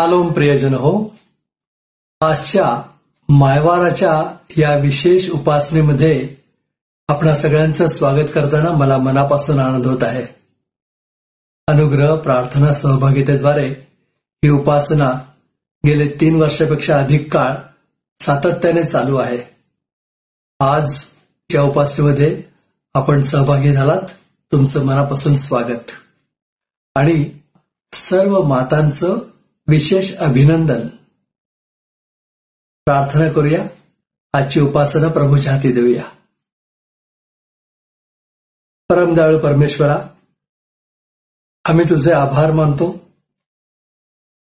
Shalom प्रियजन हो. आजच्या मायवाराच्या या विशेष उपासनेमध्ये आपणा सगळ्यांचं स्वागत करताना मला मनापासून आनंद होत आहे. अनुग्रह प्रार्थना सहभागितेद्वारे ही उपासना गेले 3 वर्षापेक्षा अधिक काळ सातत्याने चालू आहे. आज या उपासनेमध्ये आपण सहभागी झालात, तुमचं मनापासून स्वागत आणि सर्व मातांचं विशेष अभिनंदन. प्रार्थना करूया. आजची उपासना प्रभूच्या हाती देऊया. परमदयाळू परमेश्वरा, आम्ही तुझे आभार मानतो.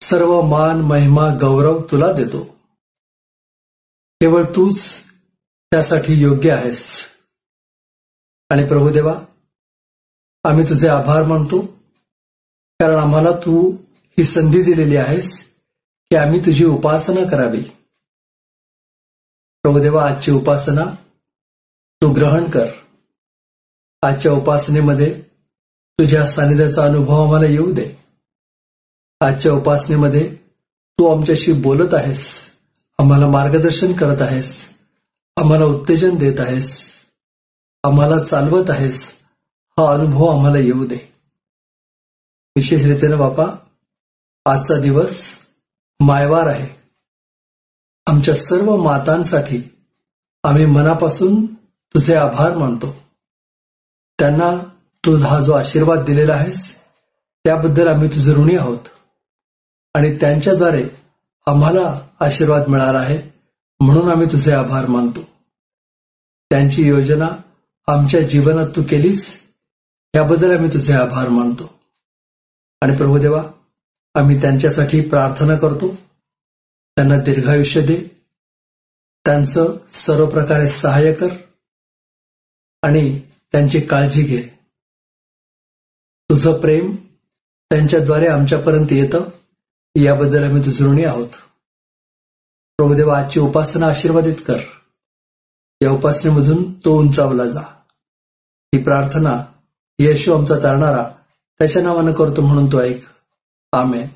सर्व मान महिमा गौरव तुला देतो. केवळ तूच त्यासाठी योग्य आहेस. आणि प्रभुदेवा, आम्ही तुझे आभार मानतो कारण आम्हाला तू ही संधी दिलेली आहेस की आम्ही तुझी उपासना करावी. प्रभुदेवा, आजची उपासना तू ग्रहण कर. आजच्या उपासनेमध्ये तुझ्या सानिध्याचा अनुभव आम्हाला येऊ दे. आजच्या उपासनेमध्ये तू आमच्याशी बोलत आहेस, आम्हाला मार्गदर्शन करत आहेस, आम्हाला उत्तेजन देत आहेस, आम्हाला चालवत आहेस. हा अनुभव आम्हाला येऊ दे. विशेष रीतीने बापा, आजचा दिवस मायवार आहे. आमच्या सर्व मातांसाठी आम्ही मनापासून तुझे आभार मानतो. त्यांना तू हा जो आशीर्वाद दिलेला आहेस त्याबद्दल आम्ही तुझे ऋणी आहोत आणि त्यांच्याद्वारे आम्हाला आशीर्वाद मिळाला आहे म्हणून आम्ही तुझे आभार मानतो. त्यांची योजना आमच्या जीवनात तू केलीस याबद्दल आम्ही तुझे आभार मानतो. आणि प्रभुदेवा, आम्ही त्यांच्यासाठी प्रार्थना करतो. त्यांना दीर्घायुष्य दे, त्यांचं सर्व प्रकारे सहाय्य कर आणि त्यांची काळजी घे. तुझं प्रेम त्यांच्याद्वारे आमच्यापर्यंत येतं याबद्दल आम्ही तुझे ऋणी आहोत. प्रभुदेवा, आजची उपासना आशीर्वादित कर. या उपासनेमधून तो उंचावला जा. ही प्रार्थना येशू आमचा तारणारा त्याच्या नावानं करतो म्हणून तो ऐक. आमेन.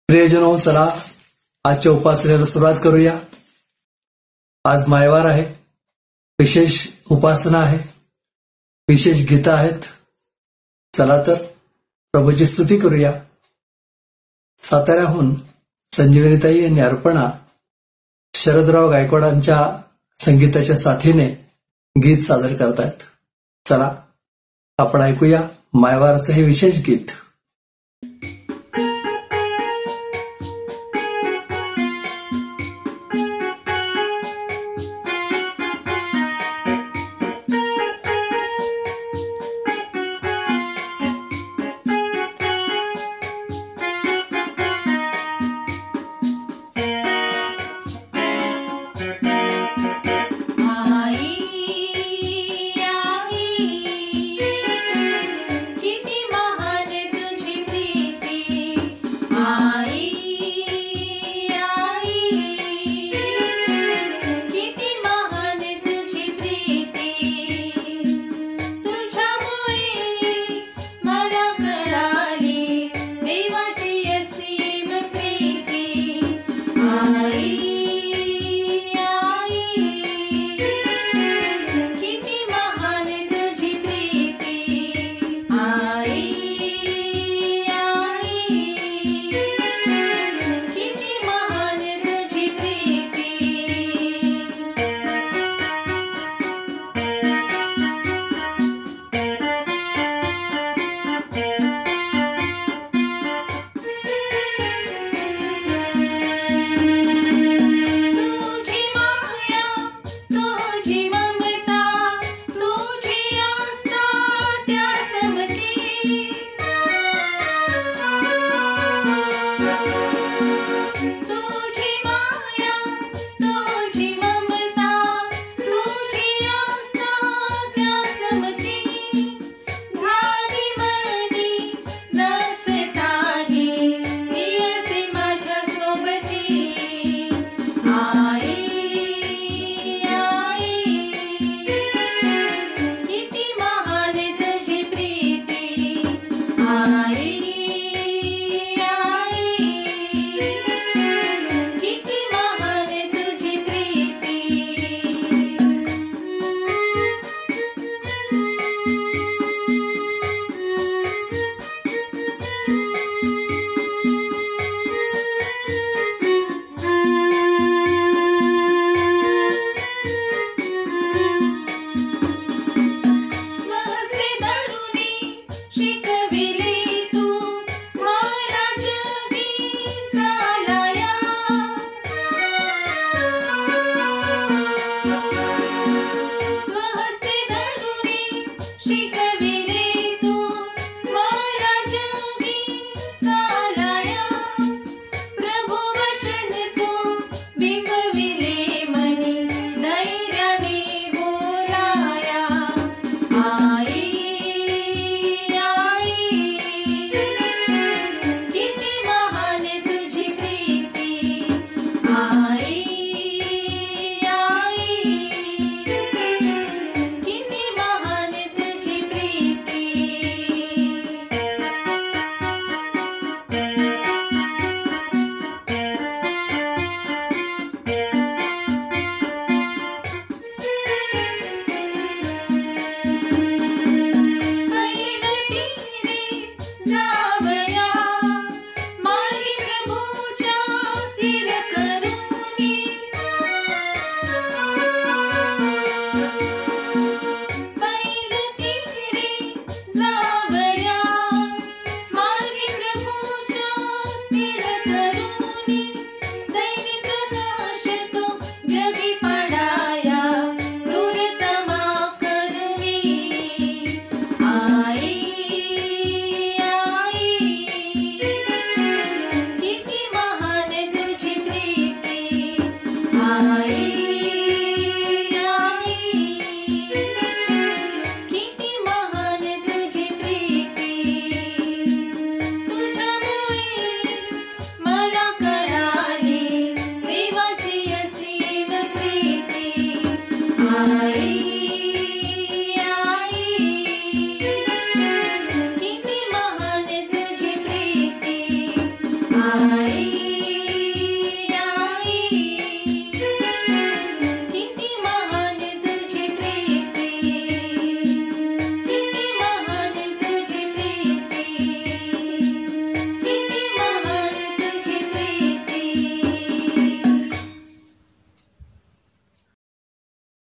प्रियजनो, चला आजच्या उपासनेला सुरुवात करूया. आज मायवार आहे, विशेष उपासना आहे, विशेष गीतं आहेत. चला तर प्रभूची स्तुती करूया. साताऱ्याहून संजीवनीताई यांनी अर्पणा शरदराव गायकवाडांच्या संगीताच्या साथीने गीत सादर करतायत. चला आपण ऐकूया मायवारचं हे विशेष गीत.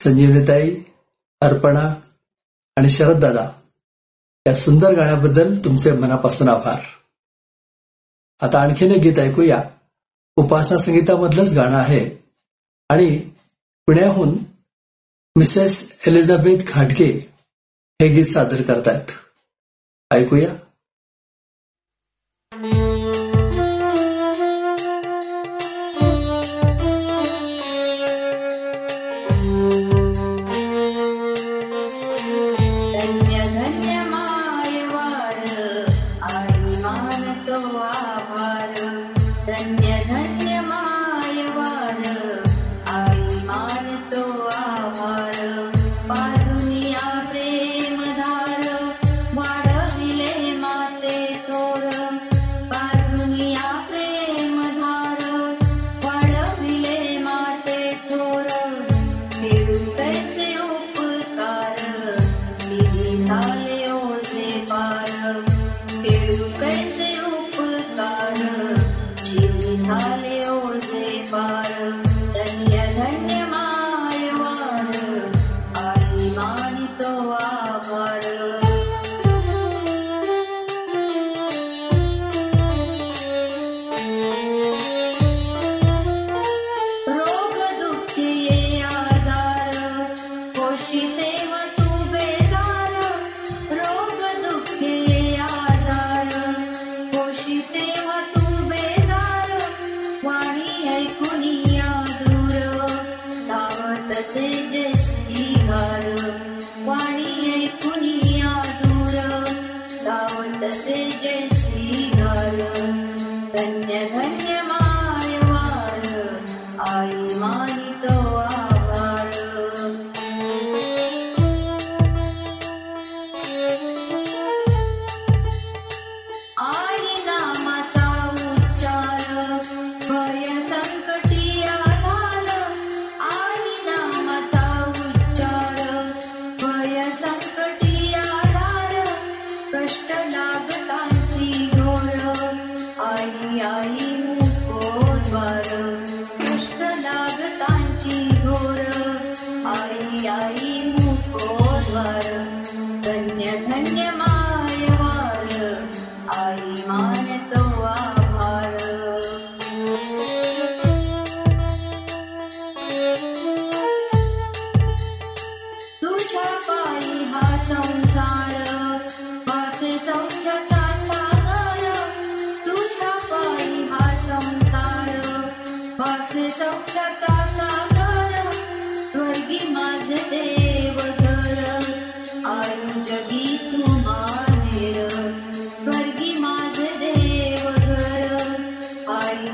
संजीवनीताई, अर्पणा आणि शरद दादा या सुंदर गाण्याबद्दल तुमचे मनापासून आभार. आता आणखीन एक गीत ऐकूया. उपासना संगीतामधलंच गाणं आहे आणि पुण्याहून मिसेस एलिझाबेथ घाटगे हे गीत सादर करतायत. ऐकूया.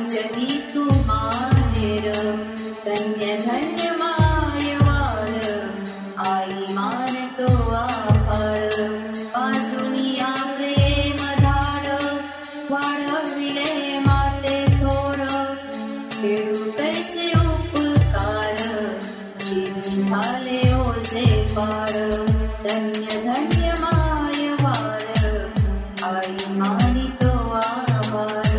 जगी तू मानेर फेडू तैसे उपकार जीवी झाले ओझे पार धन्य धन्य माय वार आई मानितो आभार।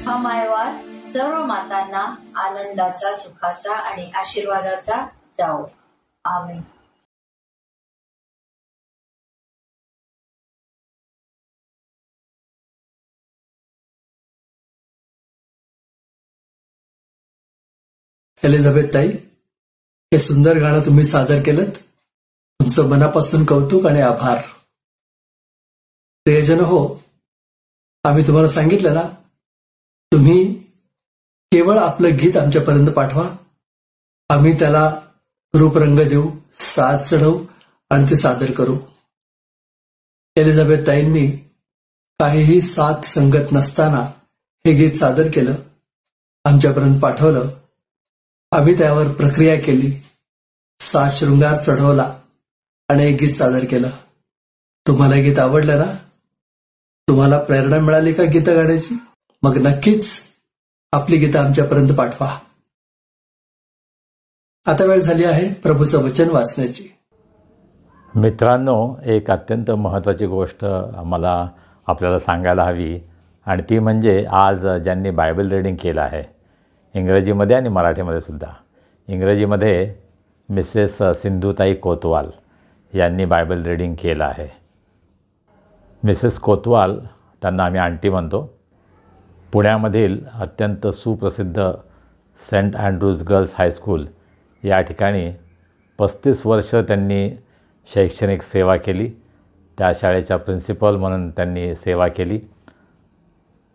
हा मायवार सर्व मातांना आनंदाचा, सुखाचा आणि आशीर्वादाचा जाओ। आमेन। एलिझाबेथ ताई, हे सुंदर गाणं तुम्ही सादर केलं, तुमचं मनापासून कौतुक आणि आभार। प्रियजन हो, आम्ही तुम्हाला सांगितलं ना, तुम्ही केवळ आपलं गीत आमच्यापर्यंत पाठवा, आम्ही त्याला रूपरंग देऊ, साज चढवू आणि ते सादर करू। एलिझाबेथ ताईंनी काहीही साथ संगत नसताना हे गीत सादर केलं, आमच्यापर्यंत पाठवलं, आम्ही त्यावर प्रक्रिया केली, साज शृंगार चढवला आणि एक गीत सादर केलं। तुम्हाला गीत आवडलं ना? तुम्हाला प्रेरणा मिळाली का गीतं गाण्याची? मग नक्कीच आपली गीतं आमच्यापर्यंत पाठवा। आता वेळ झाली आहे प्रभूचं वचन वाचण्याची। मित्रांनो, एक अत्यंत महत्त्वाची गोष्ट आम्हाला आपल्याला सांगायला हवी, आणि ती म्हणजे आज ज्यांनी बायबल रीडिंग केलं आहे, इंग्रजीमध्ये आणि मराठीमध्ये सुद्धा। इंग्रजीमध्ये मिसेस सिंधुताई कोतवाल यांनी बायबल रीडिंग केलं आहे। मिसेस कोतवाल, त्यांना आम्ही आंटी म्हणतो, पुण्यामधील अत्यंत सुप्रसिद्ध सेंट अँड्रूज गर्ल्स हायस्कूल या ठिकाणी 35 वर्ष त्यांनी शैक्षणिक सेवा केली। त्या शाळेच्या प्रिन्सिपल म्हणून त्यांनी सेवा केली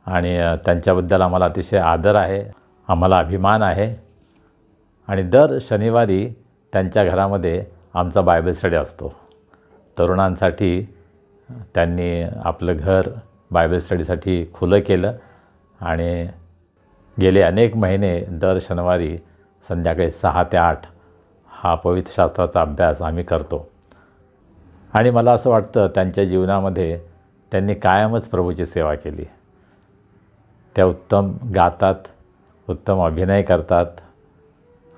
आणि त्यांच्याबद्दल आम्हाला अतिशय आदर आहे, आम्हाला अभिमान आहे। आणि दर शनिवारी त्यांच्या घरामध्ये आमचा बायबल स्टडी असतो। तरुणांसाठी त्यांनी आपलं घर बायबल स्टडीसाठी खुलं केलं आणि गेले अनेक महिने दर शनिवारी संध्याकाळी 6 ते 8 हा पवित्र शास्त्राचा अभ्यास आम्ही करतो। आणि मला असं वाटतं त्यांच्या जीवनामध्ये त्यांनी कायमच प्रभूची सेवा केली। त्या उत्तम गातात, उत्तम अभिनय करतात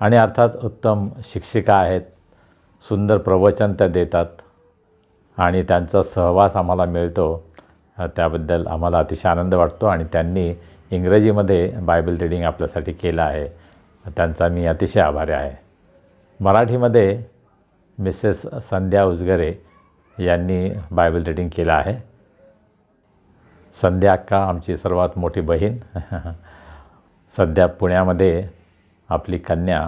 आणि अर्थात उत्तम शिक्षिका आहेत, सुंदर प्रवचन त्या देतात आणि त्यांचा सहवास आम्हाला मिळतो, त्याबद्दल आम्हाला अतिशय आनंद वाटतो। आणि त्यांनी इंग्रजीमध्ये बायबल रीडिंग आपल्यासाठी केलं आहे, त्यांचा मी अतिशय आभारी आहे। मराठीमध्ये मिसेस संध्या उजगरे यांनी बायबल रीडिंग केलं आहे। संध्या अक्का आमची सर्वात मोठी बहीण सध्या पुण्यामध्ये आपली कन्या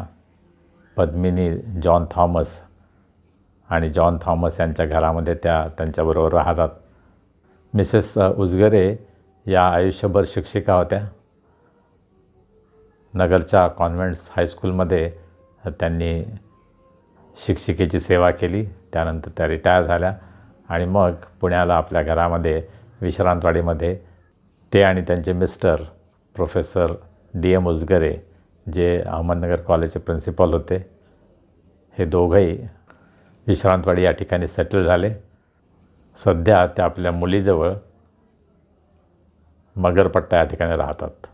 पद्मिनी जॉन थॉमस आणि जॉन थॉमस यांच्या घरामध्ये त्यांच्याबरोबर राहतात। मिसेस उजगरे या आयुष्यभर शिक्षिका होत्या। नगरच्या कॉन्व्हेंट्स हायस्कूलमध्ये त्यांनी शिक्षिकेची सेवा केली, त्यानंतर त्या रिटायर झाल्या आणि मग पुण्याला आपल्या घरामध्ये विश्रांतवाडीमध्ये ते आणि त्यांचे मिस्टर प्रोफेसर DM उजगरे, जे अहमदनगर कॉलेजचे प्रिन्सिपल होते, हे दोघंही विश्रांतवाडी या ठिकाणी सेटल झाले। सध्या त्या आपल्या मुलीजवळ मगरपट्टा या ठिकाणी राहतात।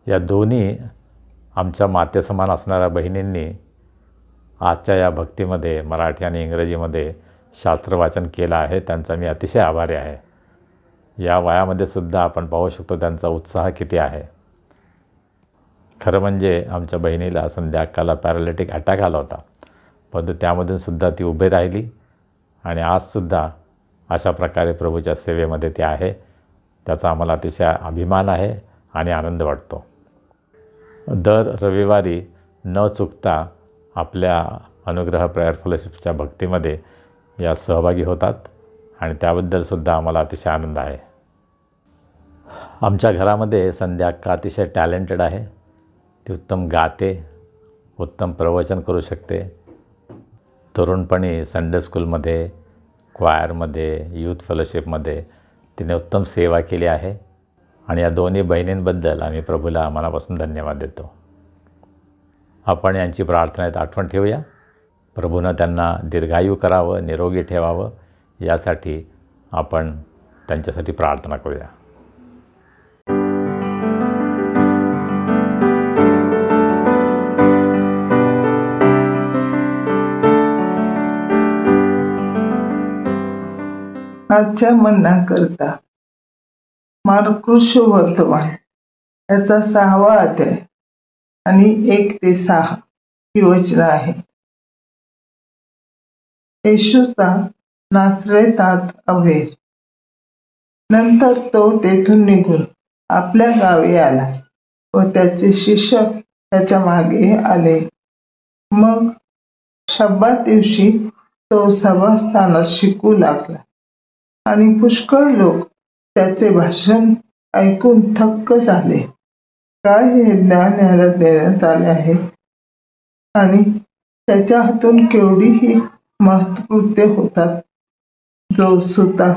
या दोन्ही आमच्या मातेसमान असणाऱ्या बहिणींनी आजच्या या भक्तीमध्ये मराठी आणि इंग्रजीमध्ये शास्त्रवाचन केलं आहे, त्यांचा मी अतिशय आभारी आहे। या वयामध्ये सुद्धा आपण पाहू शकतो त्यांचा उत्साह किती आहे। खरं म्हणजे आमच्या बहिणीला संध्या अक्काला पॅरालिटिक अटॅक आला होता, परंतु त्यामधून सुद्धा ती उभी राहिली आणि आजसुद्धा अशा प्रकारे प्रभूच्या सेवेमध्ये ती आहे, त्याचा आम्हाला अतिशय अभिमान आहे आणि आनंद वाटतो। दर रविवारी न चुकता आपल्या अनुग्रह प्रेयर फेलोशिपच्या भक्तीमध्ये या सहभागी होतात आणि त्याबद्दलसुद्धा आम्हाला अतिशय आनंद आहे। आमच्या घरामध्ये संध्या अक्का अतिशय टॅलेंटेड आहे, ती उत्तम गाते, उत्तम प्रवचन करू शकते। तरुणपणी संडे स्कूलमध्ये, क्वायरमध्ये, यूथ फेलोशिपमध्ये तिने उत्तम सेवा केली आहे आणि या दोन्ही बहिणींबद्दल आम्ही प्रभूला मनापासून धन्यवाद देतो। आपण यांची प्रार्थनेत आठवण ठेवूया। प्रभूनं त्यांना दीर्घायू करावं, निरोगी ठेवावं, यासाठी आपण त्यांच्यासाठी प्रार्थना करूया। आजच्या मन्नाकरता मार्कुस वर्तमान याचा 6वा अध्याय आणि 1 ते 6 ही वचनं आहे. येशूचा नासरेतात अभेद. नंतर तो तेथून निघून आपल्या गावी आला व त्याचे शिष्य त्याच्या मागे आले. मग शब्बात दिवशी तो सभास्थानात शिकू लागला आणि पुष्कळ लोक त्याचे भाषण ऐकून थक्क झाले. काय हे ज्ञान याला देण्यात आले आहे आणि त्याच्या हातून केवढीही महत्कृत्य होतात. जो सुता,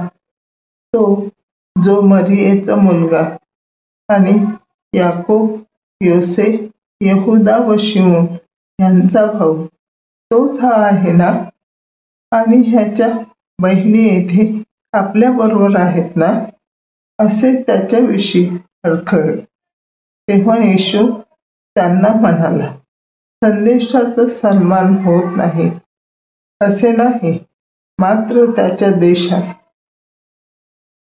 तो जो मरियेचा मुलगा आणि याकोब, योसे, यहुदा व शिमोन यांचा भाऊ, तोच हा आहे ना? आणि ह्याच्या बहिणी येथे आपल्या बरोबर आहेत ना? असे त्याच्याविषयी खडखडले. तेव्हा येशू त्यांना म्हणाला, संदेशाचा सन्मान होत नाही असे नाही, मात्र त्याच्या देशात,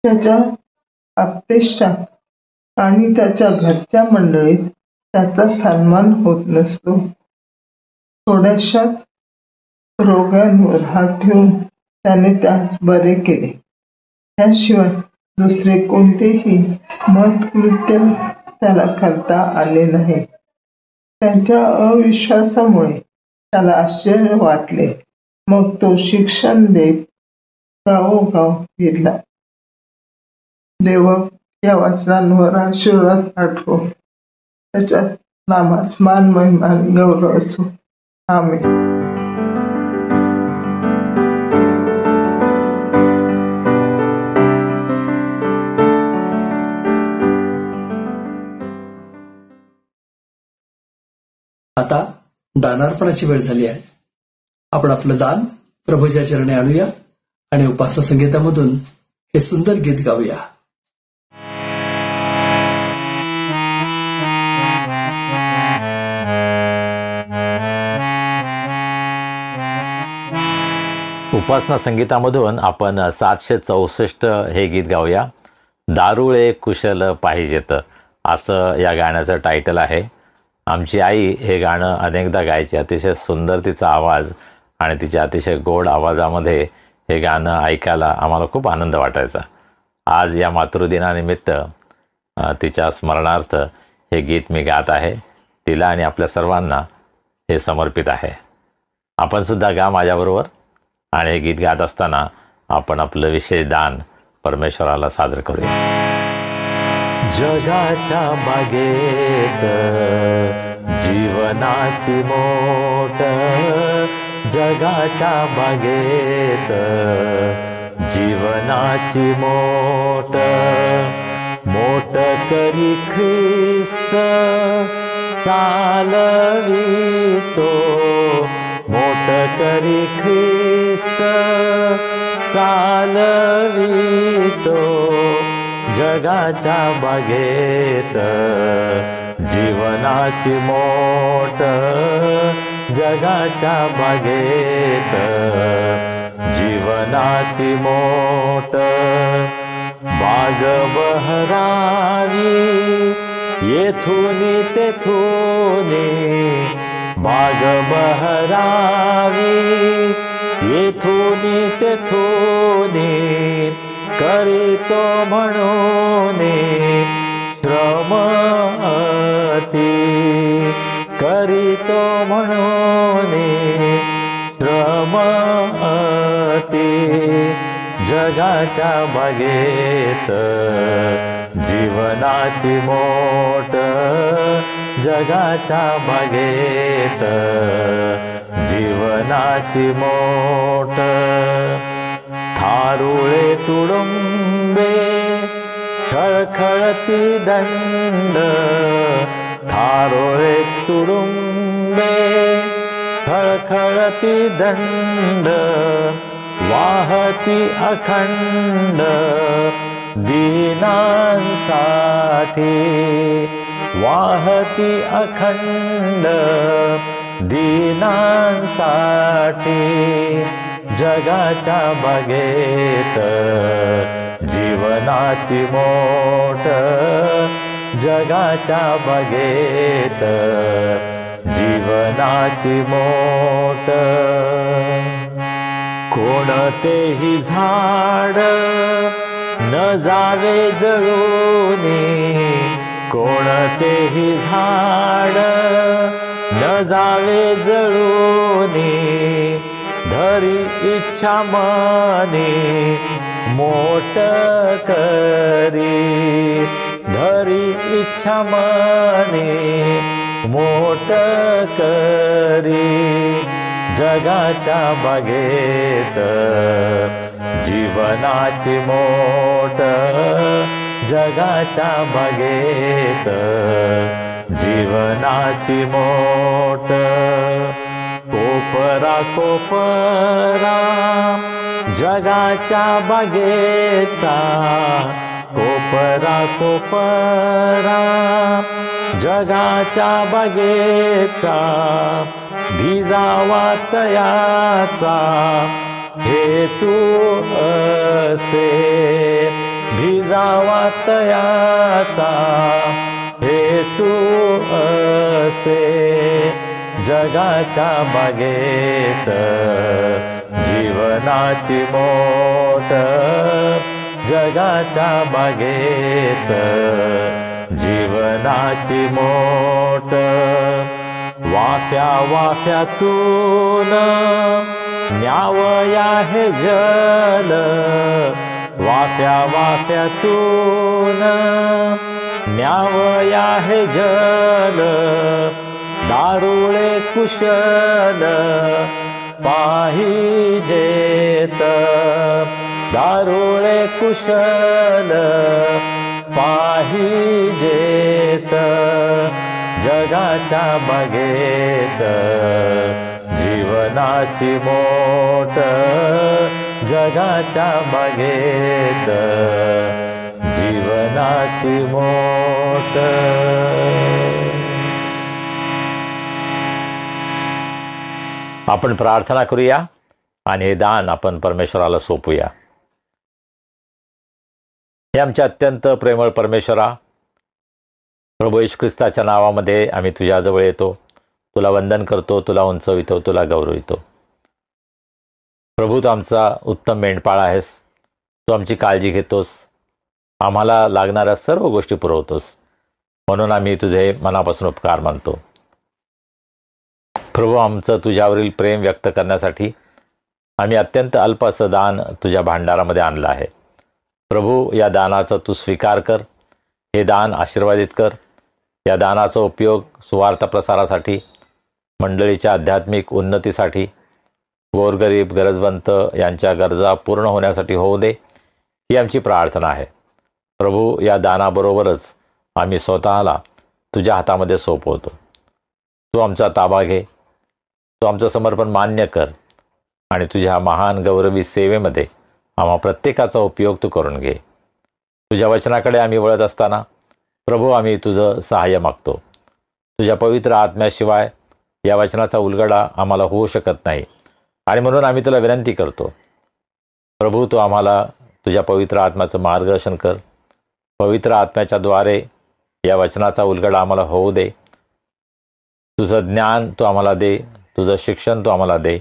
त्याच्या आपतेष्टात आणि त्याच्या घरच्या मंडळीत त्याचा सन्मान होत नसतो. थोड्याशाच रोगांवर हात ठेवून त्याने त्यास बरे केले. त्याशिवाय दुसरे कोणतेही महत्कृत्य त्याला करता आले नाही. त्यांच्या अविश्वासामुळे त्याला आश्चर्य वाटले. मग तो शिक्षण देत गावोगाव फिरला. देवा या वचनांवर आशीर्वाद पाठवो. त्याच्या नामास मान महिमा गौरव असो. आमेन. आता दानार्पणाची वेळ झाली आहे. आपण आपलं दान प्रभूच्या चरणी आणूया आणि उपासना संगीतामधून हे सुंदर गीत गाऊया. उपासना संगीतामधून आपण 764 हे गीत गाऊया. दारुळे कुशल पाहिजेत असं या गाण्याचं टायटल आहे. आमची आई हे गाणं अनेकदा गायची. अतिशय सुंदर तिचा आवाज आणि तिच्या अतिशय गोड आवाजामध्ये हे गाणं ऐकायला आम्हाला खूप आनंद वाटायचा. आज या मातृदिनानिमित्त तिच्या स्मरणार्थ हे गीत मी गात आहे. तिला आणि आपल्या सर्वांना हे समर्पित आहे. आपण सुद्धा गा माझ्याबरोबर आणि हे गीत गात असताना आपण आपलं विशेष दान परमेश्वराला सादर करूया. जगाच्या बागेत जीवनाची मोट, जगाच्या बागेत जीवनाची मोट, मोट करी ख्रिस्त चालवितो, मोट करी ख्रिस्त चालवितो, जगाच्या बागेत जीवनाची मोट, जगाच्या बागेत जीवनाची मोट. बाग बहरावी येथूनी तेथूनी, बाग बहरावी येथूनी तेथूनी, करीतो म्हणून श्रम अति, करीतो म्हणून श्रम अति, जगाच्या बागेत जीवनाची मोट, जगाच्या बागेत जीवनाची मोट. थारुळे तुडुंबे खळखळती दंड, थारोळे तुडुंबे खळखळती दंड, वाहती अखंड दीनांसाठी, वाहती अखंड दीनांसाठी, जगाच्या बागेत जीवनाची मोठ, जगाच्या बागेत जीवनाची मोठ. कोणतेही झाड न जावे जळूनी, कोणतेही झाड न जावे जळूनी, धरी इच्छा मनी मोठ करी, धरी इच्छा मनी मोठ करी. जगाच्या बागेत जीवनाची मोठ, जगाच्या बागेत जीवनाची मोठ. कोपरा कोपरा जगाच्या बागेचा, कोपरा कोपरा जगाच्या बागेचा, भिजावा तयाचा हेतू असे, भिजावा तयाचा हेतू असे. जगाच्या बागेत जीवनाची मोठ, जगाच्या बागेत जीवनाची मोठ. वाफ्या वाफ्यातून न्यावया हे जल, वाफ्या वाफ्यातून न्यावया हे जल. दारुळे कुशल पाहिजेत, दारुळे कुशल पाहिजेत. जगाच्या बागेत जीवनाची मोठ, जगाच्या बागेत जीवनाची मोठ. आपण प्रार्थना करूया आणि हे दान आपण परमेश्वराला सोपूया. हे आमच्या अत्यंत प्रेमळ परमेश्वरा, प्रभू येशू ख्रिस्ताच्या नावामध्ये आम्ही तुझ्याजवळ येतो, तुला वंदन करतो, तुला उंचवितो, तुला गौरवितो. प्रभू, तू आमचा उत्तम मेंढपाळ आहेस, तू आमची काळजी घेतोस, आम्हाला लागणाऱ्या सर्व गोष्टी पुरवतोस, म्हणून आम्ही तुझे मनापासून उपकार मानतो. प्रभू, आमचं तुझ्यावरील प्रेम व्यक्त करण्यासाठी आम्ही अत्यंत अल्प असं दान तुझ्या भांडारामध्ये आणलं आहे. प्रभू, या दानाचा तू स्वीकार कर, हे दान आशीर्वादित कर. या दानाचा उपयोग सुवार्थ प्रसारासाठी, मंडळीच्या आध्यात्मिक उन्नतीसाठी, गोरगरीब गरजवंत यांच्या गरजा पूर्ण होण्यासाठी होऊ दे, ही आमची प्रार्थना आहे. प्रभू, या दानाबरोबरच आम्ही स्वतःला तुझ्या हातामध्ये सोपवतो. तू आमचा ताबा घे, तू आमचं समर्पण मान्य कर आणि तुझ्या महान गौरवी सेवेमध्ये आम्हा प्रत्येकाचा उपयोग तू करून घे. तुझ्या वचनाकडे आम्ही वळत असताना प्रभू, आम्ही तुझं सहाय्य मागतो. तुझ्या पवित्र आत्म्याशिवाय या वचनाचा उलगडा आम्हाला होऊ शकत नाही आणि म्हणून आम्ही तुला विनंती करतो. प्रभू, तू आम्हाला तुझ्या पवित्र आत्म्याचं मार्गदर्शन कर. पवित्र आत्म्याच्या द्वारे या वचनाचा उलगडा आम्हाला होऊ दे. तुझं ज्ञान तू आम्हाला दे, तुझं शिक्षण तू आम्हाला दे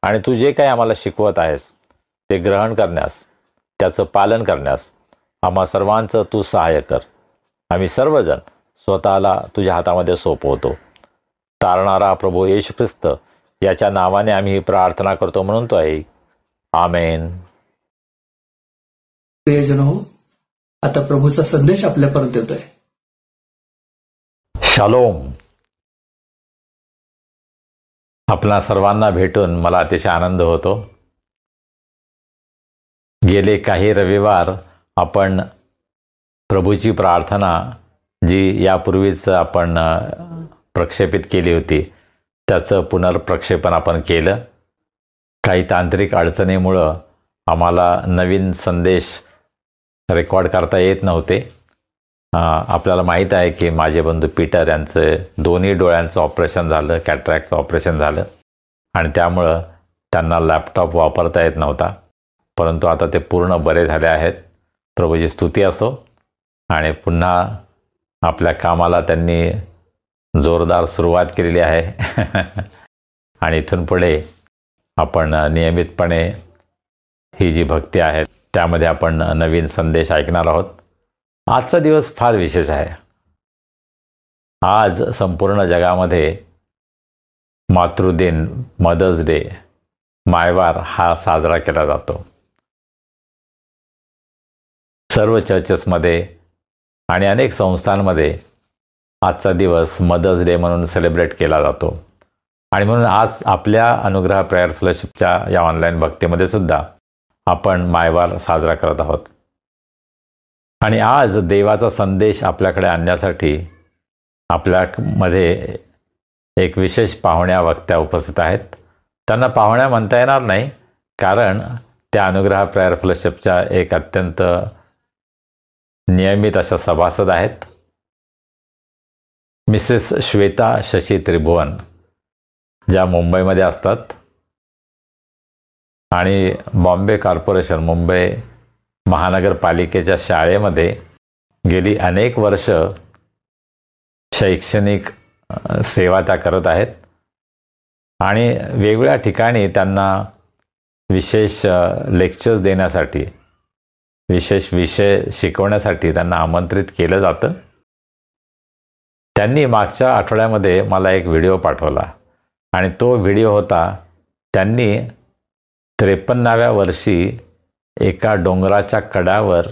आणि तू जे काही आम्हाला शिकवत आहेस ते ग्रहण करण्यास, त्याचं पालन करण्यास आम्हा सर्वांचं तू सहाय्य कर. आम्ही सर्वजण स्वतःला तुझ्या हातामध्ये सोपवतो. तारणारा प्रभू येशू ख्रिस्त याच्या नावाने आम्ही ही प्रार्थना करतो म्हणून तो आहे. आमेन. प्रियजनो, आता प्रभूचा संदेश आपल्यापर्यंत येतोय. शालोम. आपणा सर्वांना भेटून मला अतिशय आनंद होतो. गेले काही रविवार आपण प्रभूची प्रार्थना जी यापूर्वीच आपण प्रक्षेपित केली होती त्याचं पुनर्प्रक्षेपण आपण केलं. काही तांत्रिक अडचणीमुळं आम्हाला नवीन संदेश रेकॉर्ड करता येत नव्हते. आपल्याला माहीत आहे की माझे बंधू पीटर यांचं दोन्ही डोळ्यांचं ऑपरेशन झालं, कॅटरॅक्टचं ऑपरेशन झालं आणि त्यामुळं त्यांना लॅपटॉप वापरता येत नव्हता, परंतु आता ते पूर्ण बरे झाले आहेत. प्रभूची स्तुती असो. आणि पुन्हा आपल्या कामाला त्यांनी जोरदार सुरुवात केलेली आहे. आणि इथून पुढे आपण नियमितपणे ही जी भक्ती आहे त्यामध्ये आपण नवीन संदेश ऐकणार आहोत. आजचा दिवस फार विशेष आहे. आज संपूर्ण जगामध्ये मातृदिन, मदर्स डे, मायवार हा साजरा केला जातो. सर्व चर्चेसमध्ये आणि अनेक संस्थांमध्ये आजचा दिवस मदर्स डे म्हणून सेलिब्रेट केला जातो. आणि म्हणून आज आपल्या अनुग्रह प्रेयर फेलोशिपच्या या ऑनलाईन भक्तीमध्ये सुद्धा आपण मायवार साजरा करत आहोत. आणि आज देवाचा संदेश आपल्याकडे आणण्यासाठी आपल्यामध्ये एक विशेष पाहुण्या वक्त्या उपस्थित आहेत. त्यांना पाहुण्या म्हणता येणार नाही, कारण त्या अनुग्रह प्रेयर फेलोशिपच्या एक अत्यंत नियमित अशा सभासद आहेत. मिसेस श्वेता शशी त्रिभुवन, ज्या मुंबईमध्ये असतात आणि बॉम्बे कॉर्पोरेशन, मुंबई महानगरपालिकेच्या शाळेमध्ये गेली अनेक वर्ष शैक्षणिक सेवा त्या करत आहेत. आणि वेगवेगळ्या ठिकाणी त्यांना विशेष लेक्चर्स देण्यासाठी, विशेष विषय शिकवण्यासाठी त्यांना आमंत्रित केलं जातं. त्यांनी मागच्या आठवड्यामध्ये मला एक व्हिडिओ पाठवला आणि तो व्हिडिओ होता, त्यांनी 53व्या वर्षी एका डोंगराच्या कड्यावर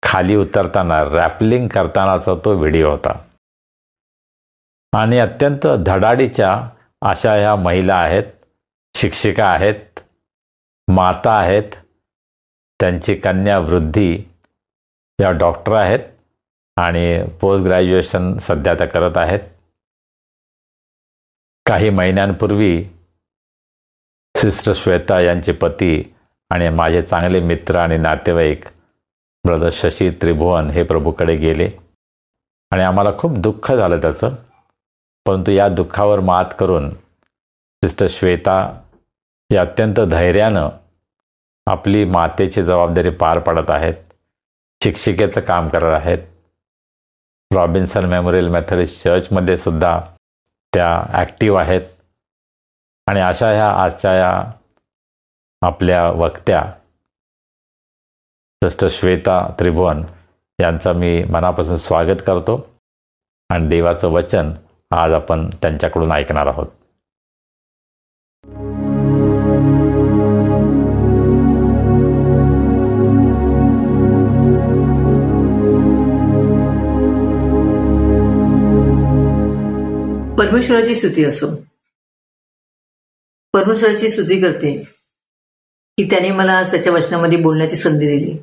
खाली उतरताना रॅपलिंग करतानाचा तो व्हिडिओ होता. आणि अत्यंत धडाडीच्या अशा ह्या महिला आहेत, शिक्षिका आहेत, माता आहेत. त्यांची कन्या वृद्धी या डॉक्टर आहेत आणि पोस्ट ग्रॅज्युएशन सध्या त्या करत आहेत. काही महिन्यांपूर्वी सिस्टर श्वेता यांचे पती आणि माझे चांगले मित्र आणि नातेवाईक ब्रदर शशी त्रिभुवन हे प्रभूकडे गेले आणि आम्हाला खूप दुःख झालं त्याचं. परंतु या दुःखावर मात करून सिस्टर श्वेता या अत्यंत धैर्यानं आपली मातेची जबाबदारी पार पाडत आहेत, शिक्षिकेचं काम करत आहेत. रॉबिन्सन मेमोरियल मेथडिस्ट चर्चमध्ये सुद्धा त्या ॲक्टिव्ह आहेत. आणि अशा ह्या आजच्या या आपल्या वक्त्या सिस्टर श्वेता त्रिभुवन यांचं मी मनापासून स्वागत करतो. आणि देवाचं वचन आज आपण त्यांच्याकडून ऐकणार आहोत. परमेश्वराची स्तुती असो. परमेश्वराची स्तुती करते की त्याने मला आज त्याच्या वचनामध्ये बोलण्याची संधी दिली.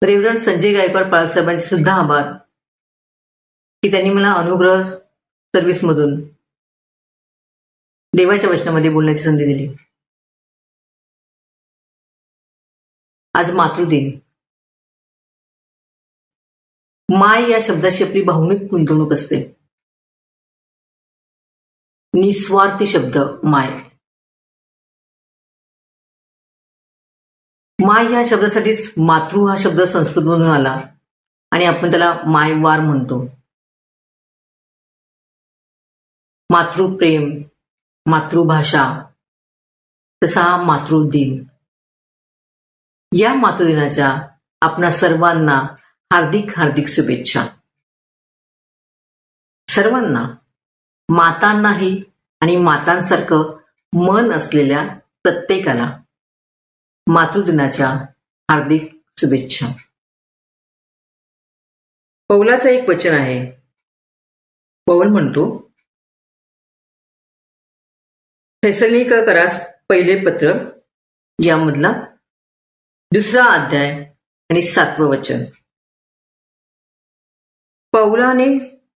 रेव्हरंड संजय गायकवाड पाळक साहेबांचे सुद्धा आभार की त्यांनी मला अनुग्रह सर्व्हिसमधून देवाच्या वचनामध्ये बोलण्याची संधी दिली. आज मातृदिन. माय या शब्दाशी आपली भावनिक गुंतवणूक असते. निस्वार्थी शब्द माय. माय या शब्दासाठीच मातृ हा शब्द संस्कृतमधून आला आणि आपण त्याला मायवार म्हणतो. मातृप्रेम, मातृभाषा, तसा हा मातृदिन. या मातृदिनाच्या आपणा सर्वांना हार्दिक हार्दिक शुभेच्छा. सर्वांना, मातांनाही आणि मातांसारखं मन असलेल्या प्रत्येकाला मातृदिनाच्या हार्दिक शुभेच्छा. पौलाचं एक वचन आहे. पौल म्हणतो, थेसलोनिकरास पहिले पत्र यामधला 2 अध्याय आणि 7वं वचन. पौलाने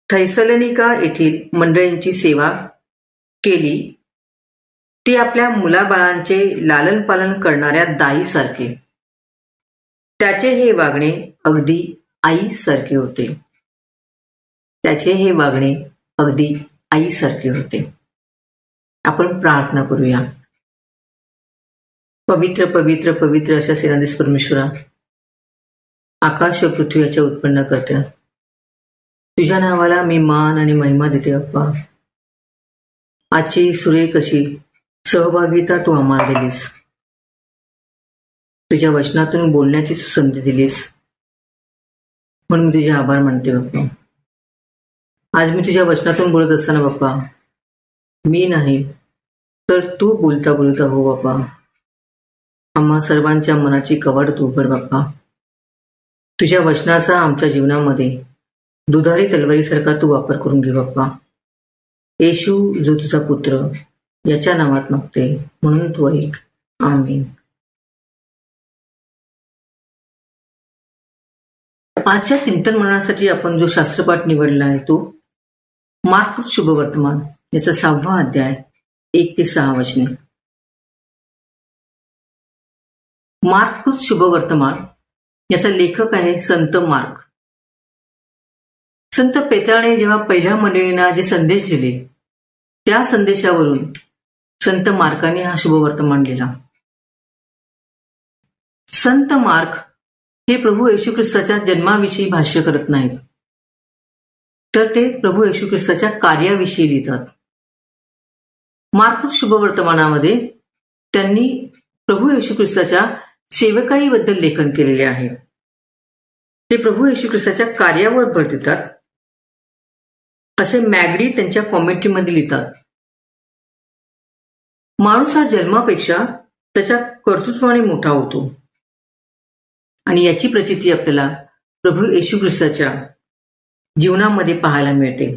थेसलोनिका येथील मंडळींची सेवा केली. ती आपल्या मुलाबाळांचे लालन पालन करणाऱ्या दाईसारखे. त्याचे हे वागणे अगदी आईसारखे होते. त्याचे हे वागणे अगदी आईसारखे होते. आपण प्रार्थना करूया. पवित्र पवित्र पवित्र अशा सेनाधीश परमेश्वरा, आकाश व पृथ्वी याच्या उत्पन्न करत्या, तुझ्या नावाला मी मान आणि महिमा देते अप्पा. आजची सुरेख अशी सहभागिता तू आम्हाला दिलीस, तुझ्या वचनातून बोलण्याची संधी दिलीस, म्हणून मी तुझे आभार मानते बाप्पा. आज मी तुझ्या वचनातून बोलत असताना बाप्पा, मी नाही तर तू बोलता बोलता हो बाप्पा. आम्हा सर्वांच्या मनाची कवाड तू उघड बाप्पा. तुझ्या वचनाचा आमच्या जीवनामध्ये दुधारी तलवारीसारखा तू वापर करून घे बाप्पा. येशू जो तुझा पुत्र याच्या नावात मागते, म्हणून तू ऐक. आमीन. आजच्या चिंतन मननासाठी आपण जो शास्त्रपाठ निवडला आहे तो मार्क शुभवर्तमान याचा 6वा अध्याय 1 ते 6 वचने. मार्क शुभवर्तमान याचा लेखक आहे संत मार्क. संत पेत्राने जेव्हा पहिल्या मंडळींना जे संदेश दिले त्या संदेशावरून संत मार्काने हा शुभवर्तमान लिहिला. संत मार्क हे प्रभू येशू ख्रिस्ताच्या जन्माविषयी भाष्य करत नाहीत, तर ते प्रभू येशू ख्रिस्ताच्या कार्याविषयी लिहितात. मार्क शुभवर्तमानामध्ये त्यांनी प्रभू येशू ख्रिस्ताच्या सेवकाईबद्दल लेखन केलेले आहे. ते प्रभू येशू ख्रिस्ताच्या कार्यावर भर देतात असे मॅगडी त्यांच्या कॉमेंट्रीमध्ये लिहितात. माणूस हा जन्मापेक्षा त्याच्या कर्तृत्वाने मोठा होतो आणि याची प्रचिती आपल्याला प्रभू येशू ख्रिस्ताच्या जीवनामध्ये पाहायला मिळते.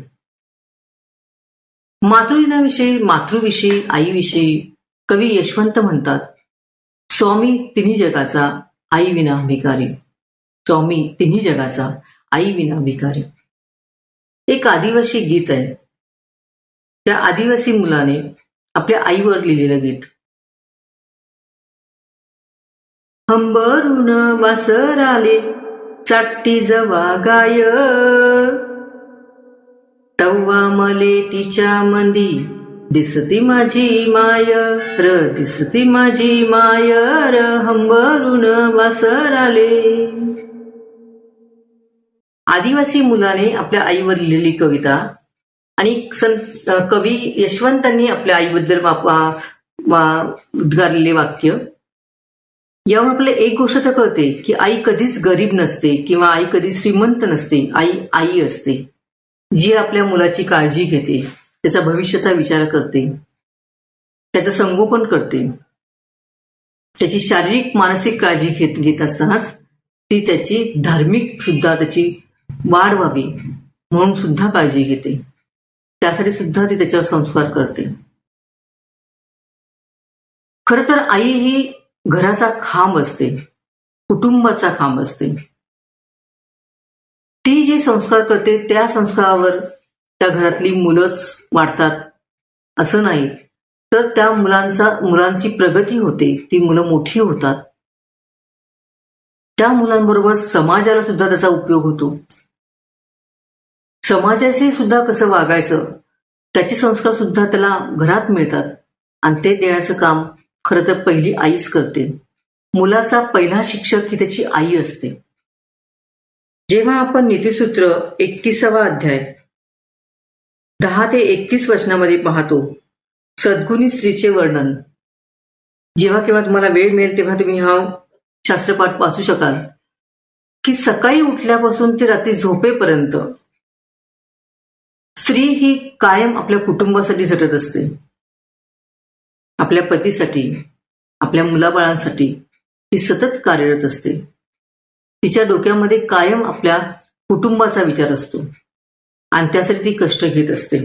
मातृविषयी आईविषयी कवी यशवंत म्हणतात, स्वामी तिन्ही जगाचा आई विना भिकारी. स्वामी तिन्ही जगाचा आई विना भिकारी. एक आदिवासी गीत आहे. त्या आदिवासी मुलाने आपल्या आईवर लिहिलेलं गीत. हंबरून वासर आले चाटी जवा गाय, तव्हा मले तिच्या मंदी दिसती माझी माय र, दिसती माझी माय र, हंबरून वासर आले. आदिवासी मुलाने आपल्या आईवर लिहिलेली कविता आणि कवी यशवंतांनी आपल्या आईबद्दल उद्गारलेले वाक्य यावर आपल्याला एक गोष्ट तर कळते की आई कधीच गरीब नसते किंवा आई कधी श्रीमंत नसते. आई आई असते, जी आपल्या मुलाची काळजी घेते, त्याचा भविष्याचा विचार करते, त्याचं संगोपन करते, त्याची शारीरिक मानसिक काळजी घेत असतानाच ती त्याची धार्मिक सुद्धा त्याची वाढ व्हावी म्हणून सुद्धा काळजी घेते. त्यासाठी सुद्धा ती त्याच्यावर संस्कार करते. खर तर आई ही घराचा खांब असते, कुटुंबाचा खांब असते. ती जे संस्कार करते त्या संस्कारावर त्या घरातली मुलंच वाढतात असं नाही, तर त्या मुलांची प्रगती होते, ती मुलं मोठी होतात. त्या मुलांबरोबर समाजाला सुद्धा त्याचा उपयोग होतो. समाजाशी सुद्धा कसं वागायचं त्याचे संस्कार सुद्धा त्याला घरात मिळतात आणि ते देण्याचं काम खरं तर पहिली आईच करते. मुलाचा पहिला शिक्षक ही त्याची आई असते. जेव्हा आपण नीतिसूत्र 31वा अध्याय 10 ते 31 वचनामध्ये पाहतो सद्गुणी स्त्रीचे वर्णन, जेव्हा केव्हा तुम्हाला वेळ मिळेल तेव्हा तुम्ही हा शास्त्रपाठ वाचू शकाल की सकाळी उठल्यापासून ते रात्री झोपेपर्यंत स्त्री ही कायम आपल्या कुटुंबासाठी झटत असते, आपल्या पतीसाठी, आपल्या मुलाबाळांसाठी ती सतत कार्यरत असते. तिच्या डोक्यामध्ये कायम आपल्या कुटुंबाचा विचार असतो आणि त्यासाठी ती कष्ट घेत असते.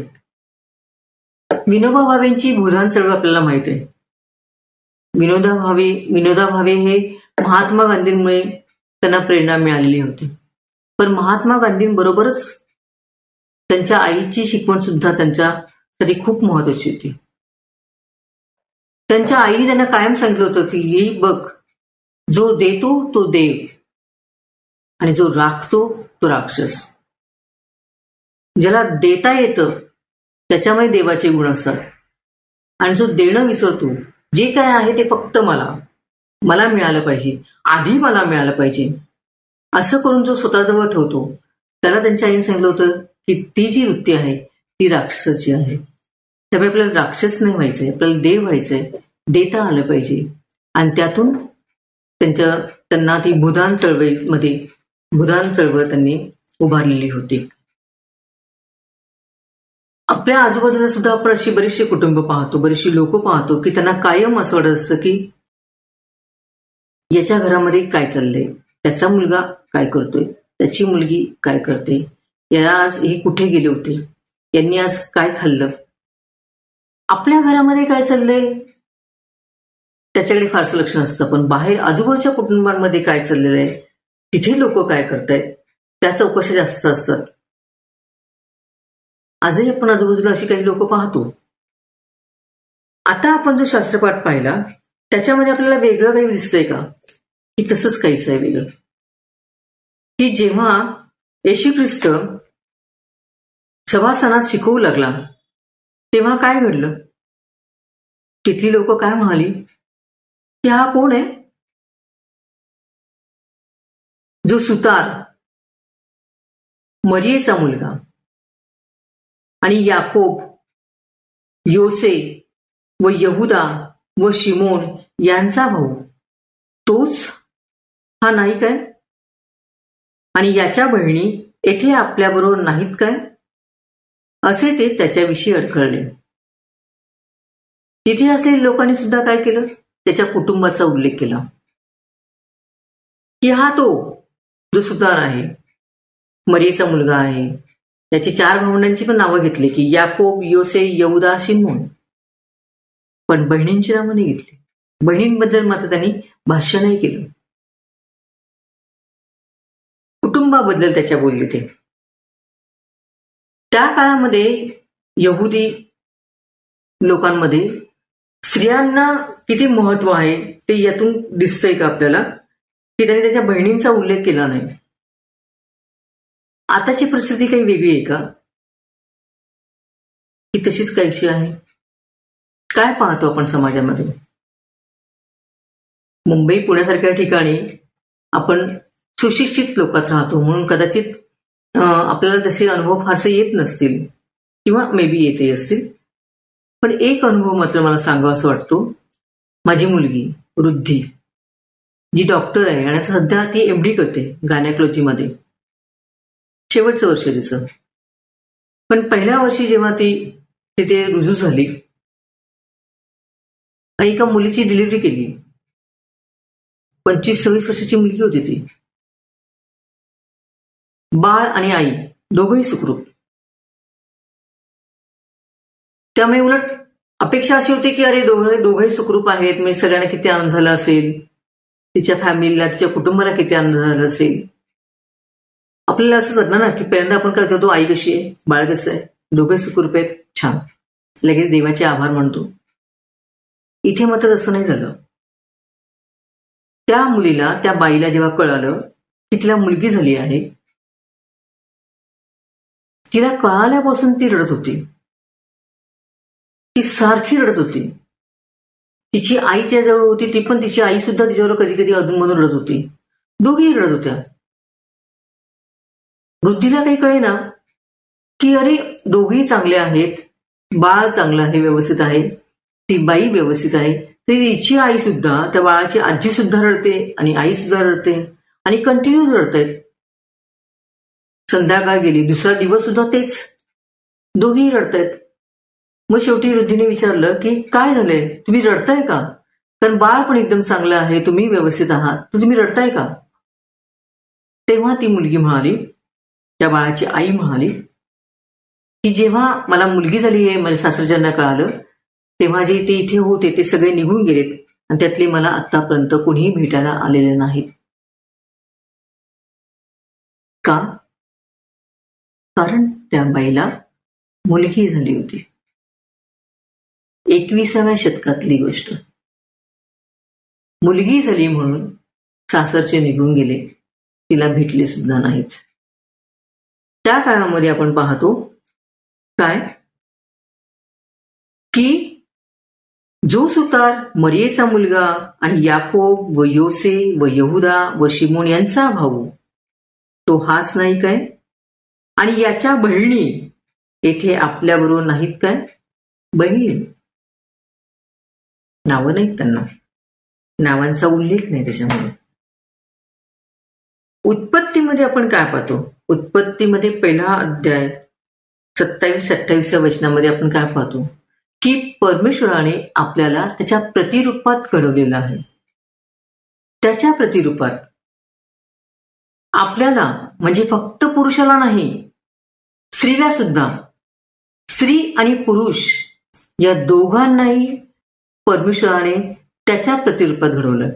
विनोबा भावेंची भूदान चळवळ आपल्याला माहित आहे. विनोबा भावे हे महात्मा गांधींमुळे त्यांना प्रेरणा मिळालेली होती. पण महात्मा गांधींबरोबरच त्यांच्या आईची शिकवण सुद्धा त्यांच्यासाठी खूप महत्वाची होती. त्यांच्या आईने त्यांना कायम सांगितलं होतं की येई बघ, जो देतो तो देव आणि जो राखतो तो राक्षस. ज्याला देता येतं त्याच्यामध्ये देवाचे गुण असतात आणि जो देणं विसरतो, जे काय आहे ते फक्त मला मिळालं पाहिजे, आधी मला मिळालं पाहिजे, असं करून जो स्वतःजवळ ठेवतो, त्याला त्यांच्या आईने सांगितलं होतं की ती जी वृत्ती आहे ती राक्षसाची आहे. त्यामुळे आपल्याला राक्षस नाही व्हायचंय, आपल्याला देव व्हायचंय, देता आलं पाहिजे. आणि त्यातून त्यांना ती भूदान चळवळ त्यांनी उभारलेली होती. आपल्या आजूबाजूला सुद्धा आपण अशी बरीचशी कुटुंब पाहतो, बरीचशी लोक पाहतो की त्यांना कायम असं वाटत असतं की याच्या घरामध्ये काय चाललंय, त्याचा मुलगा काय करतोय, त्याची मुलगी काय करते, याला आज हे कुठे गेले होते, यांनी आज काय खाल्लं, आपल्या घरामध्ये काय चाललंय त्याच्याकडे फारसं लक्ष नसतं. पण बाहेर आजूबाजूच्या कुटुंबांमध्ये काय चाललेलं आहे, तिथे लोक काय करतायत, त्या चौकशा जास्त असतात. आजही आपण आजूबाजूला अशी काही लोक पाहतो. आता आपण जो शास्त्रपाठ पाहिला त्याच्यामध्ये आपल्याला वेगळं काही दिसतंय का, की तसंच काहीच आहे वेगळं, की जेव्हा येशू ख्रिस्त सभास्थानात शिकवू लागला तेव्हा काय घडलं, तिथली लोक काय म्हणाली की हा कोण आहे, जो सुतार, मरियेचा मुलगा आणि याकोब, योसे व यहुदा व शिमोन यांचा भाऊ, तोच हा नाही काय, आणि याच्या बहिणी येथे आपल्याबरोबर नाहीत काय, असे ते त्याच्याविषयी अडखळले. तिथे असलेल्या लोकांनी सुद्धा काय केलं, त्याच्या कुटुंबाचा उल्लेख केला की हा तो जो सुतार आहे, मरियेचा मुलगा आहे. त्याची 4 भावंडांची पण नावं घेतली की याकोब, योसे, यहुदा, शिमोन, पण बहिणींची नावं नाही घेतली. बहिणींबद्दल मात्र त्यांनी भाष्य नाही केलं. कुटुंबाबद्दल त्याच्या बोलले ते. त्या काळामध्ये यहुदी लोकांमध्ये स्त्रियांना किती महत्व आहे ते यातून दिसतंय का आपल्याला, की त्यांनी त्याच्या बहिणींचा उल्लेख केला नाही. आताची परिस्थिती काही वेगळी आहे का, की तशीच काहीशी आहे? काय पाहतो आपण समाजामध्ये? मुंबई पुण्यासारख्या ठिकाणी आपण सुशिक्षित लोकात राहतो म्हणून कदाचित आपल्याला तसे अनुभव फारसे येत नसतील किंवा मे बी येते असतील. पण एक अनुभव मात्र मला सांगावा असं वाटतो. माझी मुलगी वृद्धी, जी डॉक्टर आहे आणि सध्या ती MD करते गायनेकॉलॉजीमध्ये, शेवटचं वर्ष तिचं. पण पहिल्या वर्षी जेव्हा ती तिथे रुजू झाली आणि एका मुलीची डिलिव्हरी केली, 25-26 वर्षाची मुलगी होती ती. बाळ आणि आई दोघंही सुखरूप. त्यामुळे उलट अपेक्षा अशी होती की अरे दोघंही सुखरूप आहेत, म्हणजे सगळ्यांना किती आनंद झाला असेल, तिच्या फॅमिलीला, तिच्या कुटुंबाला किती आनंद झाला असेल. आपल्याला असंच वाटलं ना की पहिल्यांदा आपण काय विचारतो, आई कशी आहे, बाळ कसं आहे, दोघंही सुखरूप आहेत, छान, लगेच देवाचे आभार मानतो. इथे मात्र तसं नाही झालं. त्या मुलीला, त्या बाईला जेव्हा कळालं की तिला मुलगी झाली आहे, तिला कळाल्यापासून ती रडत होती. ती सारखी रडत होती. तिची आई तिच्याजवळ होती, ती पण तिची आई सुद्धा तिच्यावर कधी कधी अधूनमधून रडत होती. दोघीही रडत होत्या. वृद्धीला काही कळेना की अरे दोघेही चांगले आहेत, बाळ चांगलं आहे, व्यवस्थित आहे, ती बाई व्यवस्थित आहे, तरी तिची आई सुद्धा, त्या बाळाची आजी सुद्धा रडते आणि आई सुद्धा रडते आणि कंटिन्यूच रडतायत. संध्याकाळ गेली, दुसरा दिवस सुद्धा तेच, दोघेही रडतायत. मग शेवटी वृद्धीने विचारलं की काय झालंय, तुम्ही रडताय का? कारण बाळ पण एकदम चांगलं आहे, तुम्ही व्यवस्थित आहात, तर तुम्ही रडताय का? तेव्हा ती मुलगी म्हणाली, त्या बाळाची आई म्हणाली की जेव्हा मला मुलगी झाली आहे, माझ्या सासरच्यांना कळालं, तेव्हा जे ते इथे होते ते सगळे निघून गेलेत आणि त्यातले मला आतापर्यंत कोणीही भेटायला आलेले नाहीत. का? कारण त्या बाईला मुलगी झाली होती. 21व्या शतकातली गोष्ट. मुलगी झाली म्हणून सासरचे निघून गेले, तिला भेटले सुद्धा नाहीत. त्या काळामध्ये आपण पाहतो काय की जो सुतार मरियेचा मुलगा आणि याकोब व योसे व यहुदा व शिमोन यांचा भाऊ, तो हाच नाही काय? आणि याच्या बहिणी येथे आपल्याबरोबर नाहीत काय? बहिणी नावं नाहीत त्यांना, नावांचा उल्लेख नाही त्याच्यामध्ये. उत्पत्तीमध्ये आपण काय पाहतो? उत्पत्तीमध्ये पहिला अध्याय 27-28 वचनामध्ये आपण काय पाहतो की परमेश्वराने आपल्याला त्याच्या प्रतिरूपात घडवलेलं आहे. त्याच्या प्रतिरूपात आपल्याला म्हणजे फक्त पुरुषाला नाही, स्त्रीला सुद्धा, स्त्री आणि पुरुष या दोघांनाही परमेश्वराने त्याच्या प्रतिरूपात घडवलं.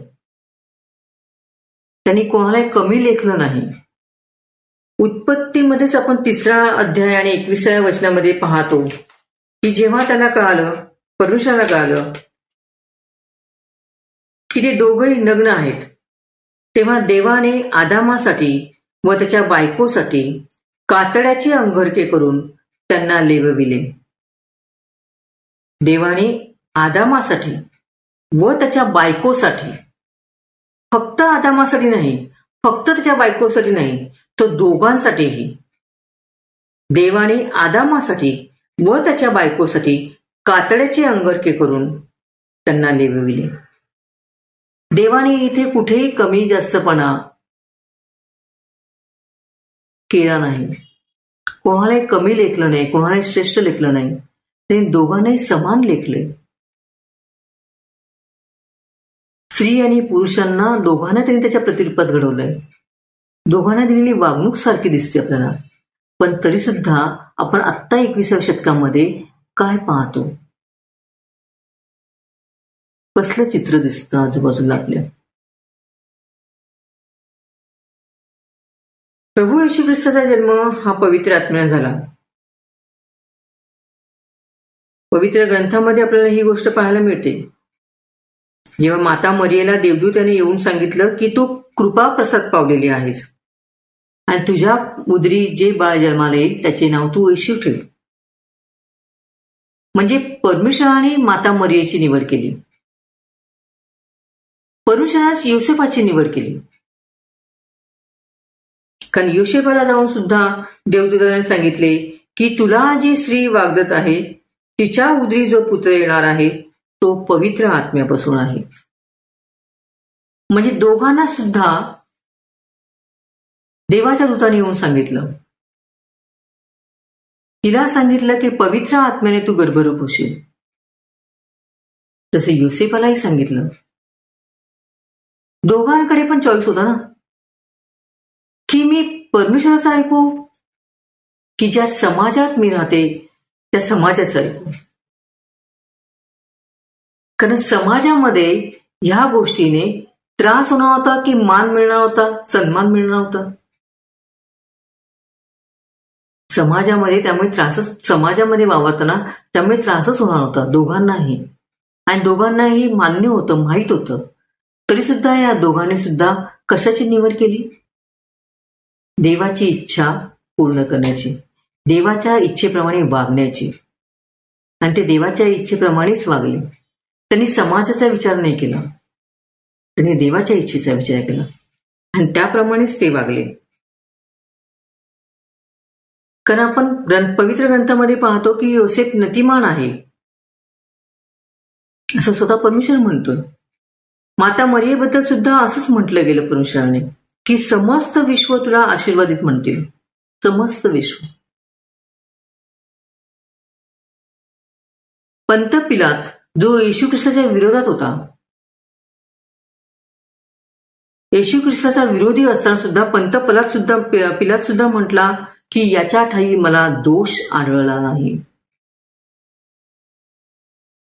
त्यांनी कोणालाही कमी लेखलं नाही. उत्पत्तीमध्येच आपण 3रा अध्याय आणि 21व्या वचनामध्ये पाहतो की जेव्हा त्याला कळालं, परमेश्वराला कळालं की ते दोघंही नग्न आहेत, तेव्हा देवाने आदामासाठी व त्याच्या बायकोसाठी कातड्याची अंगरखे करून त्यांना लेवविले. देवाने आदामासाठी व त्याच्या बायकोसाठी, फक्त आदामासाठी नाही, फक्त त्याच्या बायकोसाठी नाही, तो दोघांसाठीही देवाने आदामासाठी व त्याच्या बायकोसाठी कातड्याचे अंगरखे करून त्यांना लेवविले. देवाने इथे कुठेही कमी जास्तपणा केला नाही, कोणालाही कमी लेखलं नाही, कोणालाही श्रेष्ठ लेखलं नाही. त्यांनी दोघांनाही समान लेखले. स्त्री आणि पुरुषांना दोघांना त्यांनी त्याच्या प्रतिरूपात घडवलंय. दोघांना दिलेली वागणूक सारखी दिसते आपल्याला, पण तरी सुद्धा आपण आत्ता 21व्या शतकामध्ये काय पाहतो? कसलं चित्र दिसतं आजूबाजूला आपल्या? प्रभू येशू ख्रिस्ताचा जन्म हा पवित्र आत्म्याने झाला. पवित्र ग्रंथामध्ये आपल्याला ही गोष्ट पाहायला मिळते. जेव्हा माता मरियेला देवदूताने येऊन सांगितलं की तू कृपा प्रसाद पावलेली आहेस आणि तुझ्या उदरी जे बाळ जन्माला येईल त्याचे नाव तू येशू ठेव. म्हणजे परमेश्वराने माता मरियेची निवड केली, परमेश्वराने योसेफाची निवड केली. कारण योसेफाला जाऊन सुद्धा देवदूताने सांगितले की तुला जी स्त्री वागदत आहे तिच्या उदरी जो पुत्र येणार आहे तो पवित्र आत्म्यापासून आहे. म्हणजे दोघांना सुद्धा देवाच्या दूताने येऊन सांगितलं. तिला सांगितलं की पवित्र आत्म्याने तू गर्भरूप होशील. तसे योसेफालाही सांगितलं. दोघांकडे पण चॉईस होता ना, की मी परमेश्वराचं ऐकू की ज्या समाजात मी राहते त्या समाजाचं ऐकू. कारण समाजामध्ये ह्या गोष्टीने त्रास होणार होता की मान मिळणार होता, सन्मान मिळणार होता समाजामध्ये. त्यामुळे समाजामध्ये वावरताना त्यामुळे त्रासच होणार होता दोघांनाही, आणि दोघांनाही मान्य होतं, माहीत होतं. तरी सुद्धा या दोघांनी सुद्धा कशाची निवड केली? देवाची इच्छा पूर्ण करण्याची, देवाच्या इच्छेप्रमाणे वागण्याची. आणि ते देवाच्या इच्छेप्रमाणेच वागले. त्यांनी समाजाचा विचार नाही केला, त्यांनी देवाच्या इच्छेचा विचार केला आणि त्याप्रमाणेच ते वागले. कारण आपण पवित्र ग्रंथामध्ये पाहतो की योसेफ नतिमान आहे असं स्वतः परमेश्वर म्हणतोय. माता मरियेबद्दल सुद्धा असंच म्हटलं गेलं परमेश्वराने की समस्त विश्व तुला आशीर्वादित म्हणतील. समस्त विश्व. पंत पिलात जो येशू ख्रिस्ताच्या विरोधात होता, येशू ख्रिस्ताचा विरोधी असताना सुद्धा पंत पिलात सुद्धा म्हटला की याच्या ठायी मला दोष आढळला नाही.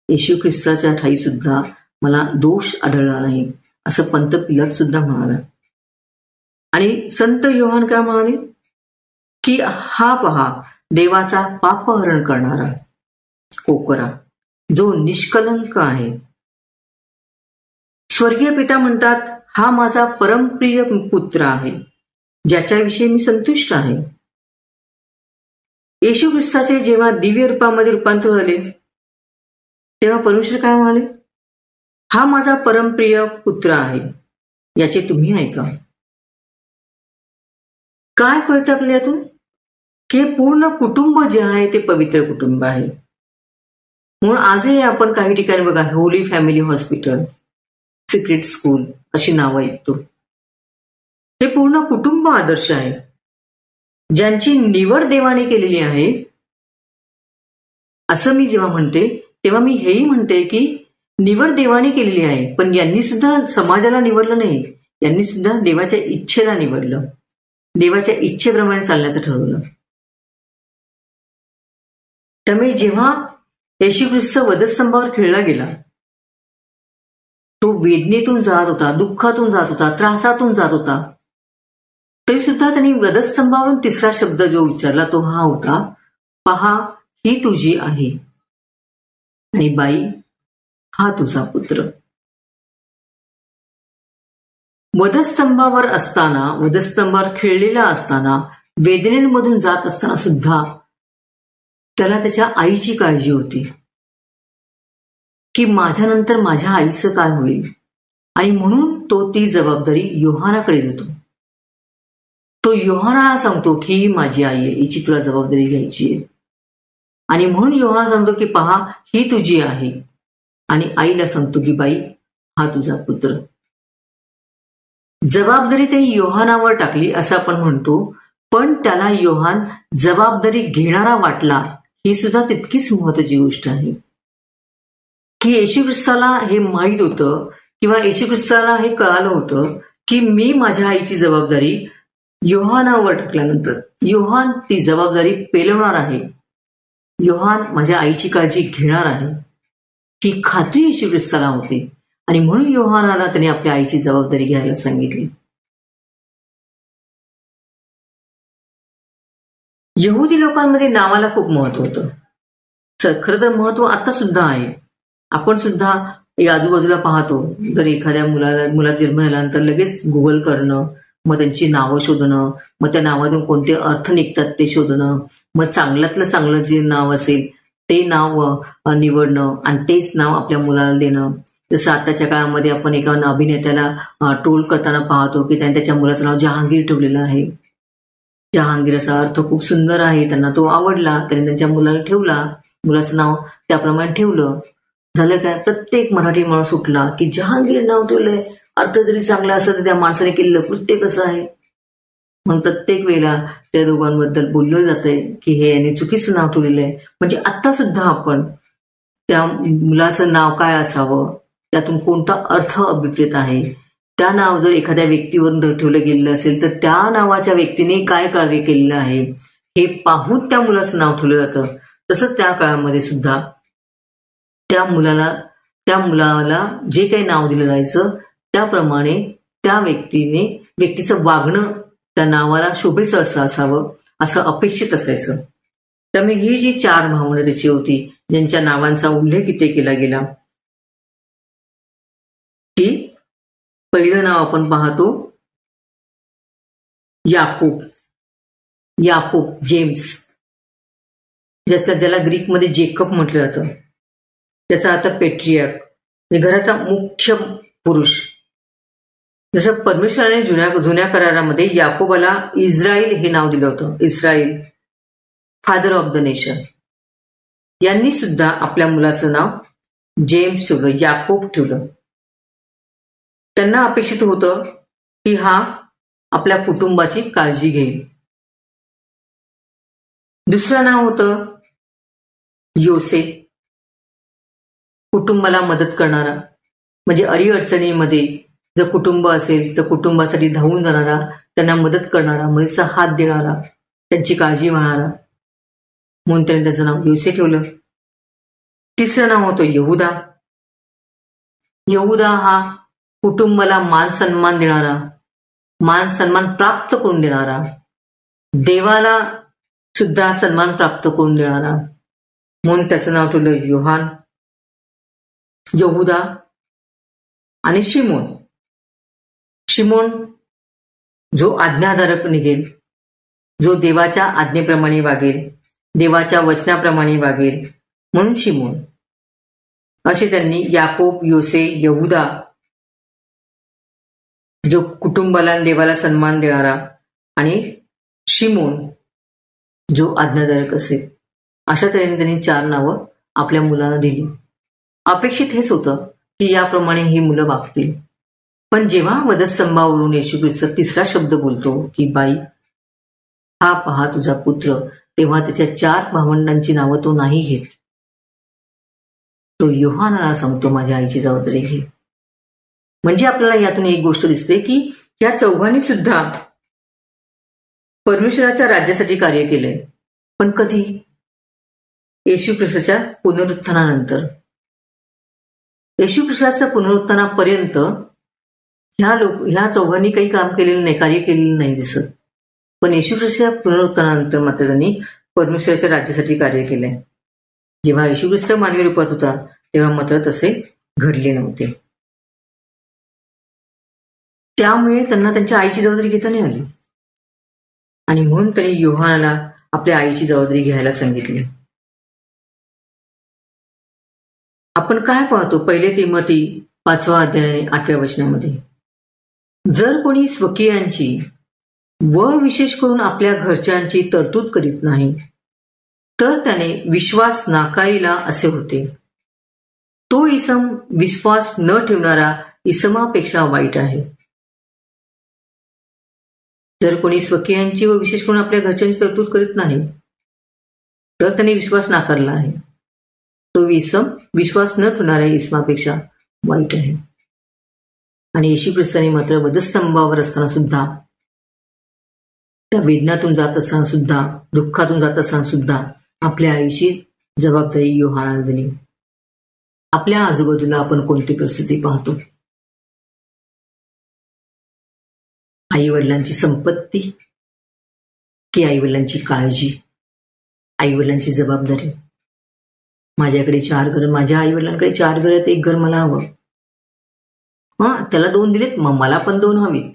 येशू ख्रिस्ताच्या ठायी सुद्धा मला दोष आढळला नाही असं पंत पिलात सुद्धा म्हणाला. आणि संत योहान काय म्हणाले की हा पहा देवाचा पापहरण करणारा कोकरा जो निष्कलंक आहे. स्वर्गीय पिता म्हणतात हा माझा परमप्रिय पुत्र आहे ज्याच्याविषयी मी संतुष्ट आहे. येशू ख्रिस्ताचे जेव्हा दिव्य रूपामध्ये रूपांतर झाले तेव्हा परमेश्वर काय म्हणाले, हा माझा परमप्रिय पुत्र आहे, याचे तुम्ही ऐका. काय कळतं आपल्याला यातून, की पूर्ण कुटुंब जे आहे ते पवित्र कुटुंब आहे. म्हणून आजही आपण काही ठिकाणी बघा, holy family hospital, secret school अशी नावं ऐकतो. हे पूर्ण कुटुंब आदर्श आहे, ज्यांची निवड देवाने केलेली आहे. असं मी जेव्हा म्हणते तेव्हा मी हेही म्हणते की निवड देवाने केलेली आहे, पण यांनी सुद्धा समाजाला निवडलं नाही, यांनी सुद्धा देवाच्या इच्छेला निवडलं, देवाच्या इच्छेप्रमाणे चालण्याचं ठरवलं. त्यामुळे जेव्हा येशू ख्रिस्त वधस्तंभावर खिळला गेला, तो वेदनेतून जात होता, दुःखातून जात होता, त्रासातून जात होता, तरी सुद्धा त्यांनी वधस्तंभावरून तिसरा शब्द जो उच्चारला तो हा होता, पहा ही तुझी आहे आणि बाई हा तुझा पुत्र. वधस्तंभावर असताना, वधस्तंभावर खिळलेला असताना, वेदनेमधून जात असताना सुद्धा त्याला त्याच्या आईची काळजी होती की माझ्यानंतर माझ्या आईचं काय होईल, आणि म्हणून तो ती जबाबदारी योहानाकडे देतो. तो योहानाला सांगतो की ही माझी आई आहे, हिची तुला जबाबदारी घ्यायची आहे. आणि म्हणून योहाना सांगतो की पहा ही तुझी आहे, आणि आईला सांगतो की बाई हा तुझा पुत्र. जबाबदारी त्यांनी योहानावर टाकली असं आपण म्हणतो, पण त्याला योहान जबाबदारी घेणारा वाटला, ही सुद्धा तितकीच महत्वाची गोष्ट आहे. की येशू ख्रिस्ताला हे माहीत होतं, किंवा येशू ख्रिस्ताला हे कळालं होतं की मी माझ्या आईची जबाबदारी योहानावर टाकल्यानंतर योहान ती जबाबदारी पेलवणार आहे, योहान माझ्या आईची काळजी घेणार आहे, ही खात्री येशू ख्रिस्ताला होती. आणि म्हणून योहानाला त्याने आपल्या आईची जबाबदारी घ्यायला सांगितली. यहुदी लोकांमध्ये नावाला खूप महत्व होतं. खरं तर महत्व आता सुद्धा आहे. आपण सुद्धा आजूबाजूला पाहतो, जर एखाद्या मुला जन्म झाल्यानंतर लगेच गुगल करणं, मग त्यांची नावं शोधणं, मग त्या नावातून कोणते अर्थ निघतात ते शोधणं, मग चांगल्यातलं चांगलं जे नाव असेल ते नाव निवडणं आणि तेच नाव आपल्या मुलाला देणं. जसं आताच्या काळामध्ये आपण एका अभिनेत्याला ट्रोल करताना पाहतो की त्याने त्याच्या मुलाचं नाव जहांगीर ठेवलेलं आहे. जहांगीर असा अर्थ खूप सुंदर आहे, त्यांना तो आवडला, त्यांनी त्यांच्या मुलाला ठेवला, मुलाचं नाव त्याप्रमाणे ठेवलं. झालं काय, प्रत्येक मराठी माणूस उठला की जहांगीर नाव ठेवलंय, अर्थ जरी चांगला असलं तर त्या माणसाने केलेलं कृत्य कसं आहे. म्हणून प्रत्येक वेळेला त्या दोघांबद्दल बोललं जातंय की हे यांनी चुकीचं नाव ठेवलेलं आहे. म्हणजे आता सुद्धा आपण त्या मुलाचं नाव काय असावं, त्यातून कोणता अर्थ अभिप्रेत आहे, त्या नाव जर एखाद्या व्यक्तीवरून ठेवलं गेलेलं असेल तर त्या नावाच्या व्यक्तीने काय कार्य केलेलं आहे हे पाहून त्या मुलाचं नाव ठेवलं जातं. तसंच त्या काळामध्ये सुद्धा त्या मुलाला जे काही नाव दिलं जायचं त्याप्रमाणे त्या व्यक्तीचं वागणं त्या नावाला शोभेचं असं असावं, असं अपेक्षित असायचं. त्यामुळे ही जी 4 भावंडं त्याची होती, ज्यांच्या नावांचा उल्लेख इथे केला गेला, की पहिलं नाव आपण पाहतो याकूब जेम्स, ज्याला ग्रीकमध्ये जेकब म्हटलं जातं. त्याचा अर्थ पेट्रियार्क, घराचा मुख्य पुरुष. जसं परमेश्वराने जुन्या करारामध्ये याकोबाला इस्रायल हे नाव दिलं होतं, Israel, father of the nation. यांनी सुद्धा आपल्या मुलाचं नाव जेम्स ठेवलं, याकूब ठेवलं. त्यांना अपेक्षित होतं की हा आपल्या कुटुंबाची काळजी घेईल. दुसरं नाव होतं योसेफ, कुटुंबाला मदत करणारा, म्हणजे अडीअडचणीमध्ये जर कुटुंब असेल तर कुटुंबासाठी धावून जाणारा, त्यांना मदत करणारा, मदतीचा हात देणारा, त्यांची काळजी घेणारा, म्हणून त्याने त्याचं नाव योसेफ ठेवलं. तिसरं नाव होतं यहुदा हा कुटुंबाला मान सन्मान देणारा, मान सन्मान प्राप्त करून देणारा, देवाला सुद्धा सन्मान प्राप्त करून देणारा, म्हणून त्याचं नाव ठेवलं यहुदा. आणि शिमोन जो आज्ञाधारक निघेल, जो देवाच्या आज्ञेप्रमाणे वागेल, देवाच्या वचनाप्रमाणे वागेल, म्हणून शिमोन. असे त्यांनी याकोब, योसे, यहुदा, जो कुटुंबाला देवाला सन्मान देणारा, आणि शिमोन जो आज्ञाधारक असेल, अशा तऱ्हेने त्यांनी 4 नावं आपल्या मुलांना दिली. अपेक्षित हेच होतं की याप्रमाणे ही मुलं वागतील. पण जेव्हा वधस्तंभावरून येशू ख्रिस्त 3रा शब्द बोलतो की बाई, हा पहा तुझा पुत्र, तेव्हा त्याच्या 4 भावंडांची नावं तो नाही घेत. तो योहानाला सांगतो माझ्या आईची जबाबदारी घे. म्हणजे आपल्याला यातून एक गोष्ट दिसते की या चौघांनी सुद्धा परमेश्वराच्या राज्यासाठी कार्य केलंय. पण कधी? येशू ख्रिस्ताच्या पुनरुत्थानानंतर. येशू ख्रिस्ताच्या पुनरुत्थानापर्यंत ह्या चौघांनी काही काम केलेलं नाही, कार्य केलेलं नाही दिसत. पण येशू ख्रिस्ताच्या पुनरुत्थानानंतर मात्र त्यांनी परमेश्वराच्या राज्यासाठी कार्य केलंय. जेव्हा येशू ख्रिस्त मानवी रूपात होता तेव्हा मात्र तसे घडले नव्हते. त्यामुळे त्यांना त्यांच्या आईची जबाबदारी घेता नाही आली, आणि म्हणून त्यांनी योहानाला आपल्या आईची जबाबदारी घ्यायला सांगितली. आपण काय पाहतो 1 तिमोथी 5 अध्याय 8 वचनामध्ये, जर कोणी स्वकीयांची व विशेष करून आपल्या घरच्यांची तरतूद करीत नाही तर त्याने विश्वास नाकारिला असे होते. तो इसम विश्वास न ठेवणारा इसमापेक्षा वाईट आहे. जर कोणी स्वकीयांची व विशेष करून आपल्या घरच्यांची तरतूद करीत नाही तर त्याने विश्वास नाकारला आहे. तो इसम विश्वास न ठेवणाऱ्या इसमापेक्षा वाईट आहे. आणि येशू ख्रिस्ताने मात्र वधस्तंभावर असताना सुद्धा, त्या वेदनातून जात असताना सुद्धा, दुःखातून जात असताना सुद्धा आपल्या आईची जबाबदारी योहानाला दिली. आपल्या आजूबाजूला आपण कोणती परिस्थिती पाहतो? आई वडिलांची संपत्ती की आई वडिलांची काळजी, आई वडिलांची जबाबदारी? माझ्याकडे 4 घर, माझ्या आई वडिलांकडे 4 घर आहेत, 1 घर मला हवं. त्याला 2 दिलेत, मग मला पण 2 हवीत.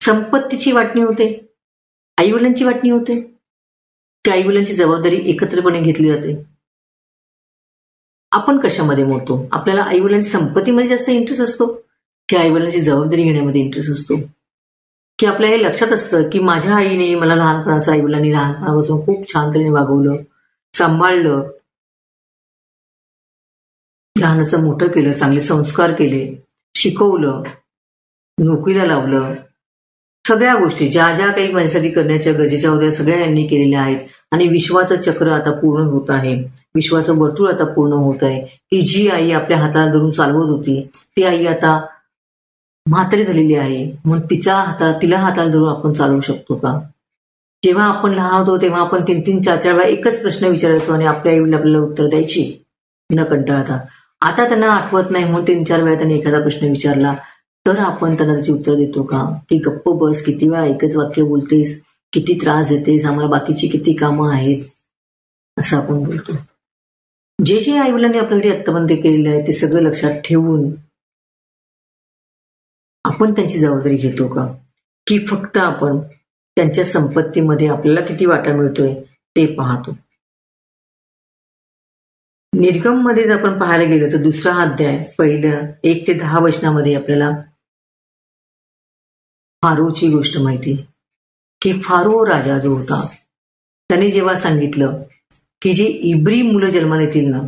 संपत्तीची वाटणी होते, आई वडिलांची वाटणी होते, की आई वडिलांची जबाबदारी एकत्रपणे घेतली जाते? आपण कशामध्ये मोडतो? आपल्याला आई वडिलांची संपत्तीमध्ये जास्त इंटरेस्ट असतो की आई वडिलांची जबाबदारी घेण्यामध्ये इंटरेस्ट असतो? की आपल्या हे लक्षात असतं की माझ्या आईने मला लहानपणाचं, आई वडिलांनी लहानपणापासून खूप छान तऱ्हेने वागवलं, सांभाळलं, लहानाचं मोठं केलं, चांगले संस्कार केले, शिकवलं, नोकरीला लावलं, सगळ्या गोष्टी ज्या ज्या काही माझ्यासाठी करण्याच्या गरजेच्या होत्या सगळ्या यांनी केलेल्या आहेत. आणि विश्वाचं चक्र आता पूर्ण होत आहे, विश्वाचं वर्तुळ आता पूर्ण होत आहे. की जी आई आपल्या हाताला धरून चालवत होती ती आई आता म्हातारी झालेली आहे, मग तिला हाताला धरून आपण चालवू शकतो का? जेव्हा आपण लहान होतो तेव्हा आपण 3-3, 4-4 वेळा एकच प्रश्न विचारायचो आणि आपल्या आईला आपल्याला उत्तर द्यायची न कंटाळता. आता त्यांना आठवत नाही म्हणून 3-4 वेळा त्यांनी एखादा प्रश्न विचारला तर आपण त्यांना त्याची उत्तर देतो का? की गप्प बस, किती वेळा एकच वाक्य बोलतेस, किती त्रास देतेस, आम्हाला बाकीची किती कामं आहेत, असं आपण बोलतो. जे जे आई वडिलांनी आपल्याकडे आत्तापर्यंत केलेलं आहे ते सगळं लक्षात ठेवून आपण त्यांची जबाबदारी घेतो का? की फक्त आपण त्यांच्या संपत्तीमध्ये आपल्याला किती वाटा मिळतोय ते पाहतो? निर्गम मध्ये जर आपण पाहायला गेलो तर 2रा अध्याय 1 ते 10 वचनामध्ये आपल्याला फारोची गोष्ट माहिती, की फारो राजा जो होता त्याने जेव्हा सांगितलं की जे इब्री मुलं जन्माला येतील ना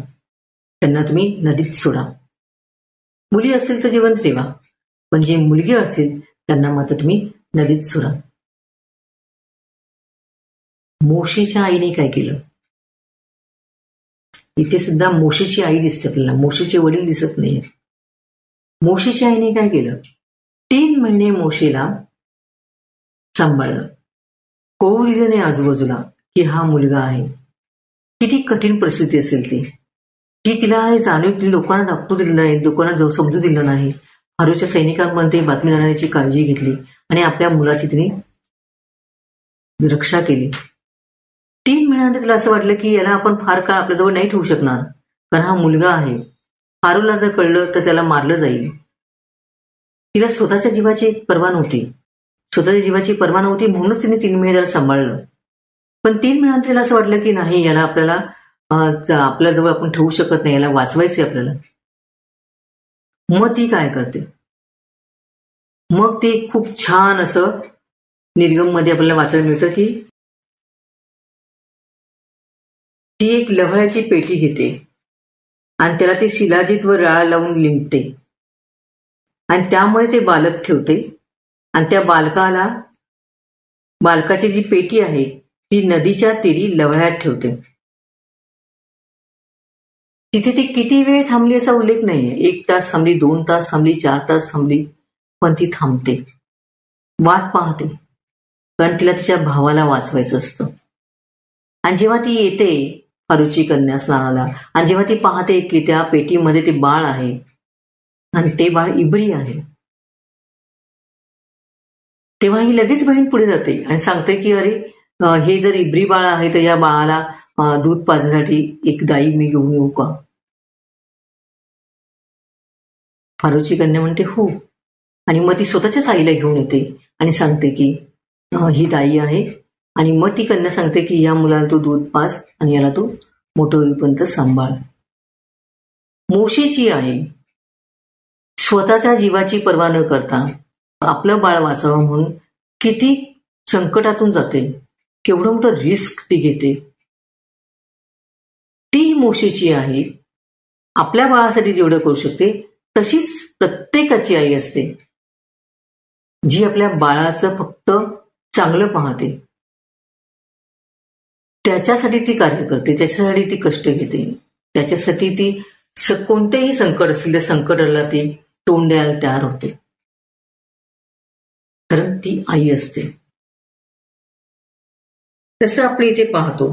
त्यांना तुम्ही नदीत सोडा, मुली असेल तर जिवंत ठेवा, पण जे मुलगे असतील त्यांना मात्र तुम्ही नदीत सोडा. मोशेच्या आईने काय केलं? इथे सुद्धा मोशेची आई दिसते आपल्याला, मोशेचे वडील दिसत नाही. मोशेच्या आईने काय केलं? 3 महिने मोशेला सांभाळलं, कळू दिलं नाही आजूबाजूला की हा मुलगा आहे. किती कठीण परिस्थिती असेल ती, की तिला हे जाणीव लोकांना दाखवू दिलं नाही, लोकांना समजू दिलं नाही. फारोच्या सैनिकांमध्ये बातमीदारांची काळजी घेतली आणि आपल्या मुलाची तिने रक्षा केली. 3 महिन्यानंतर तिला असं वाटलं की याला आपण फार काळ आपल्याजवळ नाही ठेवू शकणार, कारण हा मुलगा आहे. फारोला जर कळलं तर त्याला मारलं जाईल. तिला स्वतःच्या जीवाची पर्वा नव्हती, म्हणूनच तिने 3 महिने त्याला सांभाळलं. पण 3 महिन्यानंतर तिला असं वाटलं की नाही, याला आपल्याला आपल्या जवळ आपण ठेवू शकत नाही, याला वाचवायचे आपल्याला. मग ती काय करते, मग ते खूप छान असं निर्गम मध्ये आपल्याला वाचायला मिळतं की ती एक लव्हाळ्याची पेटी घेते आणि त्याला ती शिलाजीत व राळ लावून लिंबते आणि त्यामध्ये ते बालक ठेवते आणि त्या बालकाची जी पेटी आहे ती नदीच्या तीरी लव्हाळ्यात ठेवते. तिथे ती किती वेळ थांबली असा उल्लेख नाहीये. 1 तास थांबली, 2 तास थांबली, 4 तास थांबली, पण ती थांबते, वाट पाहते, कारण तिला तिच्या भावाला वाचवायचं असतं. आणि जेव्हा ती येते फारूची कन्या स्नानाला आणि जेव्हा ती पाहते की त्या पेटीमध्ये ते बाळ आहे आणि ते बाळ इब्री आहे, तेव्हा ही लगेच बहीण पुढे जाते आणि सांगते की अरे हे जर इब्री बाळ आहे तर या बाळाला दूध पाजण्यासाठी एक गाई मी घेऊन येऊ का? फारूची कन्या म्हणते हो, आणि मग ती स्वतःच्याच आईला घेऊन येते आणि सांगते की ही गाई आहे. आणि मग ती कन्या सांगते की या मुलाला तू दूध पाज आणि याला तू मोठं होईपर्यंत सांभाळ. मोशीची आई स्वतःच्या जीवाची पर्वा न करता आपलं बाळ वाचावं म्हणून किती संकटातून जाते, केवढं मोठं रिस्क ती घेते. ती मोशीची आई आपल्या बाळासाठी जेवढं करू शकते तशीच प्रत्येकाची आई असते, जी आपल्या बाळाचं फक्त चांगलं पाहते, त्याच्यासाठी ती कार्य करते, त्याच्यासाठी ती कष्ट घेते, त्याच्यासाठी ती कोणतेही संकट असेल त्या संकटाला ती तोंड द्यायला तयार होते, कारण ती आई असते. तसं आपण इथे पाहतो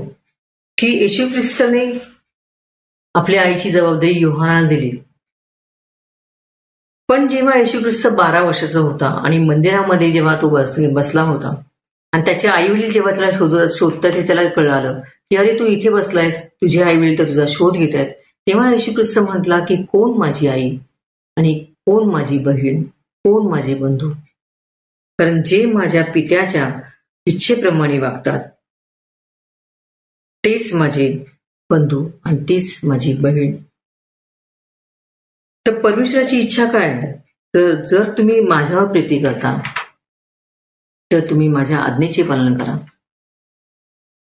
की येशू ख्रिस्ताने आपल्या आईची जबाबदारी योहानाला दिली. पण जेव्हा येशू ख्रिस्त 12 वर्षाचा होता आणि मंदिरामध्ये जेव्हा तो बसला होता आणि त्याचे आईवडील जेव्हा त्याला शोधतात हे त्याला कळालं की अरे तू इथे बसलायस, तुझे आईवडील तर तुझा शोध घेत आहेत, तेव्हा येशू ख्रिस्त म्हटला की कोण माझी आई आणि कोण माझी बहीण, कोण माझे बंधू, कारण जे माझ्या पित्याच्या इच्छेप्रमाणे वागतात तेच माझे बंधू आणि तीच माझी बहीण. तर परमेश्वराची इच्छा काय आहे, तर जर तुम्ही माझ्यावर प्रीती करता तर तुम्ही माझ्या आज्ञेचे पालन करा.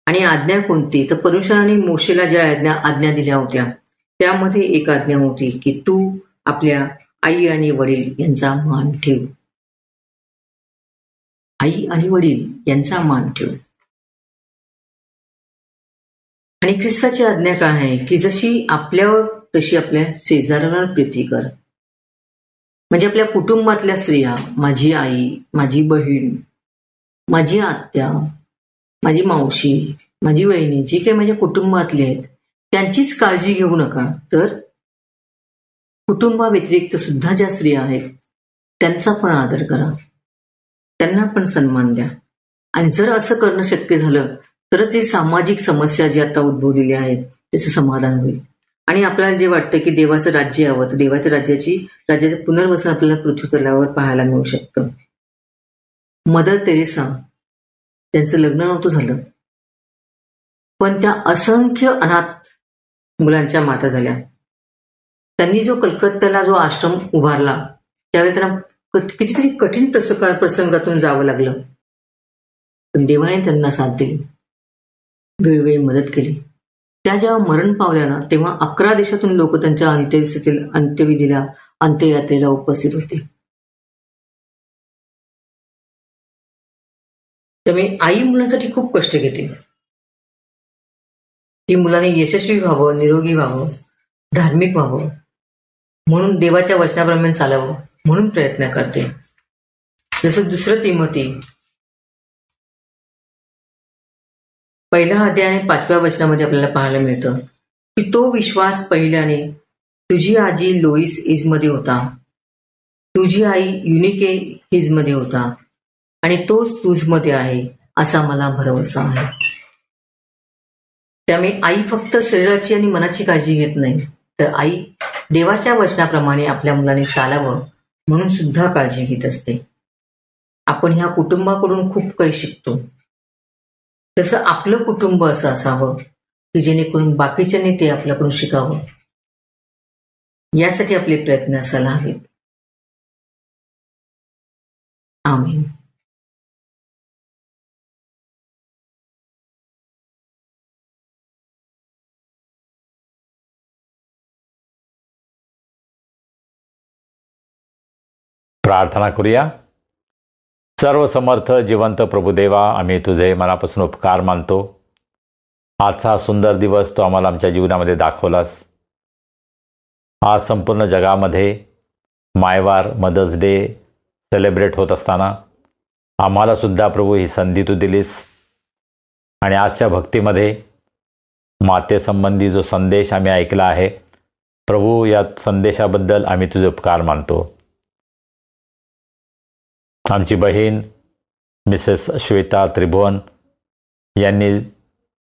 आणि आज्ञा कोणती, तर परमेश्वराने मोशेला ज्या आज्ञा दिल्या होत्या त्यामध्ये एक आज्ञा होती की तू आपल्या आई आणि वडील यांचा मान ठेव. आई आणि वडील यांचा मान ठेव. आणि ख्रिस्ताची आज्ञा काय आहे की जशी आपल्यावर तशी आपल्या शेजाऱ्याला प्रीती कर. म्हणजे आपल्या कुटुंबातल्या स्त्रिया, माझी आई, माझी बहीण, माझी आत्या, माझी मावशी, माझी वहिनी, जी काही माझ्या कुटुंबातली आहेत त्यांचीच काळजी घेऊ नका, तर कुटुंबाव्यतिरिक्त सुद्धा ज्या स्त्रिया आहेत त्यांचा पण आदर करा, त्यांना पण सन्मान द्या. आणि जर असं करणं शक्य झालं तरच ही सामाजिक समस्या जी आता उद्भवलेली आहेत त्याचं समाधान होईल. आणि आपल्याला जे वाटतं की देवाचं राज्य यावं, तर देवाच्या राज्याचं पुनर्वसन आपल्याला पृथ्वीतलावर पाहायला मिळू शकतं. मदर तेरेसा, त्यांचं लग्न नव्हतं झालं पण त्या असंख्य अनाथ मुलांच्या माता झाल्या. त्यांनी जो कलकत्त्याला जो आश्रम उभारला त्यावेळेस त्यांना कितीतरी कठीण प्रसंगातून जावं लागलं, पण देवाने त्यांना साथ दिली, वेळोवेळी मदत केली. त्या जेव्हा मरण पावल्या ना तेव्हा 11 देशातून लोक त्यांच्या अंत्यविधीला, अंत्ययात्रेला उपस्थित होते. त्यामुळे आई मुलांसाठी खूप कष्ट घेते. ती मुलाने यशस्वी व्हावं, निरोगी व्हावं, धार्मिक व्हावं, म्हणून देवाच्या वचनाप्रमाणे चालावं म्हणून प्रयत्न करते. जसं 2 तिमोथी 1 अध्याय आणि 5व्या वचनामध्ये आपल्याला पाहायला मिळतं की तो विश्वास पहिल्याने तुझी आजी लोईस हिजमध्ये होता, तुझी आई युनिके हिजमध्ये होता आणि तोच तुझमध्ये आहे असा मला भरवसा आहे. त्यामुळे आई फक्त शरीराची आणि मनाची काळजी घेत नाही, तर आई देवाच्या वचनाप्रमाणे आपल्या मुलाने चालावं म्हणून सुद्धा काळजी घेत असते. आपण ह्या कुटुंबाकडून खूप काही शिकतो. तसं आपलं कुटुंब असं असावं की जेणेकरून बाकीच्यांनी ते आपल्याकडून शिकावं. यासाठी आपले प्रयत्न असायला हवेत. आमीन. प्रार्थना करूया. सर्व समर्थ जिवंत प्रभुदेवा, आम्ही तुझे मनापासून उपकार मानतो. आजचा हा सुंदर दिवस तो आम्हाला आमच्या जीवनामध्ये दाखवलास. आज संपूर्ण जगामध्ये मायवार मदर्स डे सेलिब्रेट होत असताना आम्हालासुद्धा प्रभू ही संधी तू दिलीस. आणि आजच्या भक्तीमध्ये मातेसंबंधी जो संदेश आम्ही ऐकला आहे प्रभू, या संदेशाबद्दल आम्ही तुझे उपकार मानतो. आमची बहीण मिसेस श्वेता त्रिभुवन यांनी